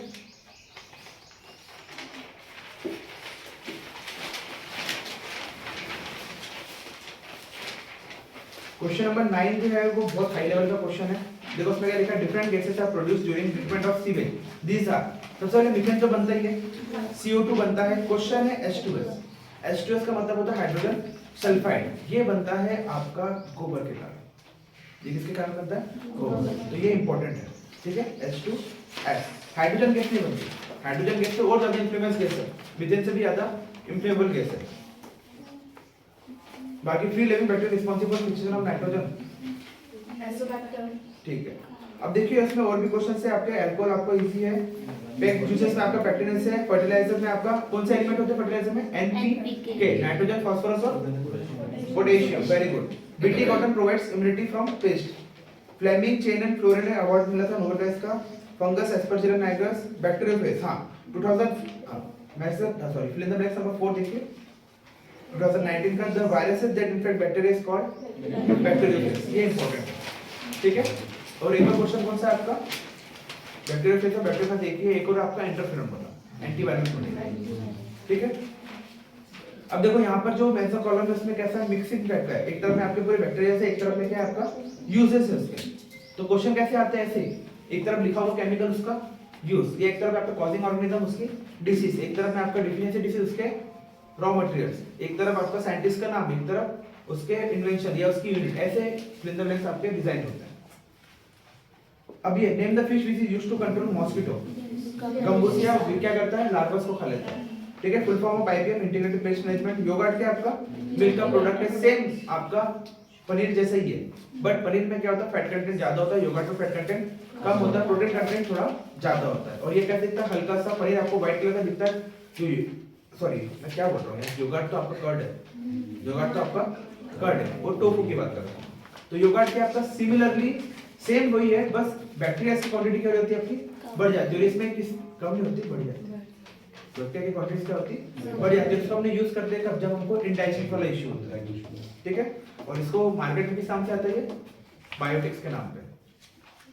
Speaker 1: क्वेश्चन नंबर 9 जो है वो बहुत हाई लेवल का क्वेश्चन है। देखो उसमें क्या लिखा है? Different gases are produced during treatment of sewage, these are. सबसे पहले मीथेन तो बनता ही है, CO2 बनता है। क्वेश्चन है H2S। H2S का मतलब होता है हाइड्रोजन सल्फाइड। ये बनता है आपका गोबर के कारण। ये किसके कारण बनता है? गोबर। तो ये इंपॉर्टेंट है, ठीक है। H2S हाइड्रोजन गैस नहीं बनती, हाइड्रोजन गैस से और ज्यादा इन्फ्लेमेबल गैस है, मीथेन से भी ज्यादा इन्फ्लेमेबल गैस है। बाकी free living bacteria responsible for fixation of nitrogen,
Speaker 3: Azobacter,
Speaker 1: ठीक है। अब देखिए इसमें और भी क्वेश्चन है आपके। अल्कोहल आपको इजी है, पेग जूसेस में आपका पेक्टिनेस है, फर्टिलाइजर में आपका कौन सा एलिमेंट होता है फर्टिलाइजर में? NPK, नाइट्रोजन, फास्फोरस और potassium, very good. BT cotton provides immunity from pest. Fleming Chain and Florey ने अवार्ड मिला था नोबेल प्राइज का। फंगस एस्परजिलस नाइग्रस, बैक्टीरियोफेज, हां 2000 sorry fill in the blanks number 4 देखिए 2019 का the viruses that infect bacteria is called bacteriophage, ये important है, ठीक है। और एक और क्वेश्चन कौन सा है आपका? बैक्टीरियोफेज और बैक्टीरिया देखिए, एक और आपका इंटरफेरॉन वाला एंटीवायरस बनेगा, ठीक है। अब देखो यहाँ पर जो मेंशन कॉलम है उसमें कैसा मिक्सिंग टाइप का है, एक तरफ में आपके पूरे बैक्टीरिया से, एक तरफ में क्या है आपका यूजेस है उसके। तो क्वेश्चन कैसे आते हैं? ऐसे एक तरफ लिखा हुआ केमिकल उसका यूज, ये एक तरफ आपका कॉजिंग ऑर्गेनिज्म उसकी डिसीज, एक तरफ में आपका डिफिशिएंसी डिसीज उसके रॉ मटेरियल्स, एक तरफ आपका साइंटिस्ट का नाम, एक तरफ उसके इन्वेंशन या उसकी यूनिट, ऐसे फिल इन द ब्लैंक्स आपके डिजाइन होते हैं। अब ये name the fish which is used to control mosquito. Gambusia क्या करता है? लार्वास को खा लेता है, ठीक है। Full form of IPM integrated pest management. Yoghurt क्या आपका मिल्क का प्रोडक्ट है, सेम आपका पनीर जैसा ही है, बट पनीर में क्या होता है? फैट कंटेंट ज्यादा होता है, योगर्ट में फैट कंटेंट कम होता है, प्रोटीन कंटेंट थोड़ा ज्यादा होता है। और ये कैसे दिखता है? हल्का सा पनीर आपको व्हाइट कलर का दिखता है। सॉरी मैं क्या बोल रहा हूँ, योगर्ट तो आपका कर्ड है, योगर्ट तो आपका कर्ड है, वो टोफू की बात कर रहा हूँ। तो योगर्ट क्या आपका सिमिलरली सेम वही है, बस बैक्टीरिया की क्वांटिटी क्या होती है आपकी बढ़ जाती है और इसमें किस कम नहीं होती, बढ़ जाती है। प्रोक्टिया की क्वांटिटी क्या होती है, बढ़ जाती है। इसको हमने यूज करते हैं कब, जब हमको इंडाइजेशन वाला इश्यू होता है, ठीक है। और इसको मार्केट में किस नाम से आता है, ये बायोटिक्स के नाम पे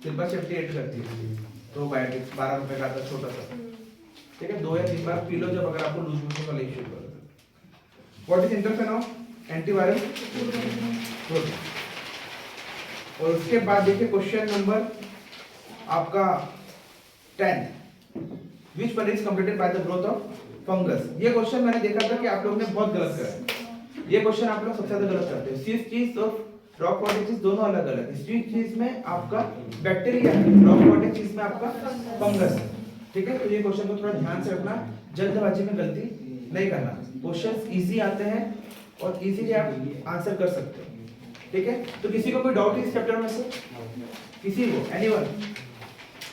Speaker 1: शिल्पा शेट्टी एड करती है। तो बायोटिक्स 12 रुपए का आता है, छोटा सा, ठीक है। 2 या 3 बार पी लो जब अगर आपको लूज मोशन वाला इश्यू हो। What is interferon, antiviral protein. और उसके बाद देखिए क्वेश्चन नंबर आपका 10, which one is completed by the growth of fungus. ये क्वेश्चन मैंने देखा था कि आप लोगों ने बहुत गलत करा। ये क्वेश्चन आप लोग सबसे ज्यादा गलत करते हो। स्वीट चीज और रॉक वाटर चीज दोनों अलग अलग है। स्वीट चीज में आपका बैक्टीरिया है, रॉक वाटर चीज में आपका फंगस है, ठीक है। तो ये क्वेश्चन को थोड़ा ध्यान से रखना, जल्दबाजी में गलती नहीं करना। क्वेश्चंस इजी आते हैं और इजीली आप आंसर कर सकते हो, ठीक है। तो किसी को कोई डाउट इस चैप्टर में से, किसी को, एनीवन?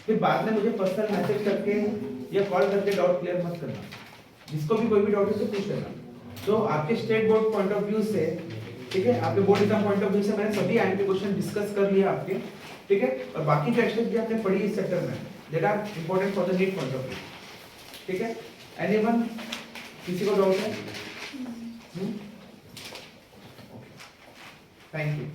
Speaker 1: फिर बाद में मुझे पर्सनल मैसेज करके या कॉल करके डाउट क्लियर मत करना। जिसको भी कोई भी डाउट है तो पूछ लेना। तो आपके state board point of view से, ठीक है, आपके board exam point of view से मैंने सभी आईएमपी क्वेश्चन डिस्कस कर लिया आपके, ठीक है। और बाकी जो एक्सरसाइज भी आपने पढ़ी इस सेक्टर में, that are important for the NEET point of view, ठीक है। एनीवन, किसी को डाउट है? Thank you.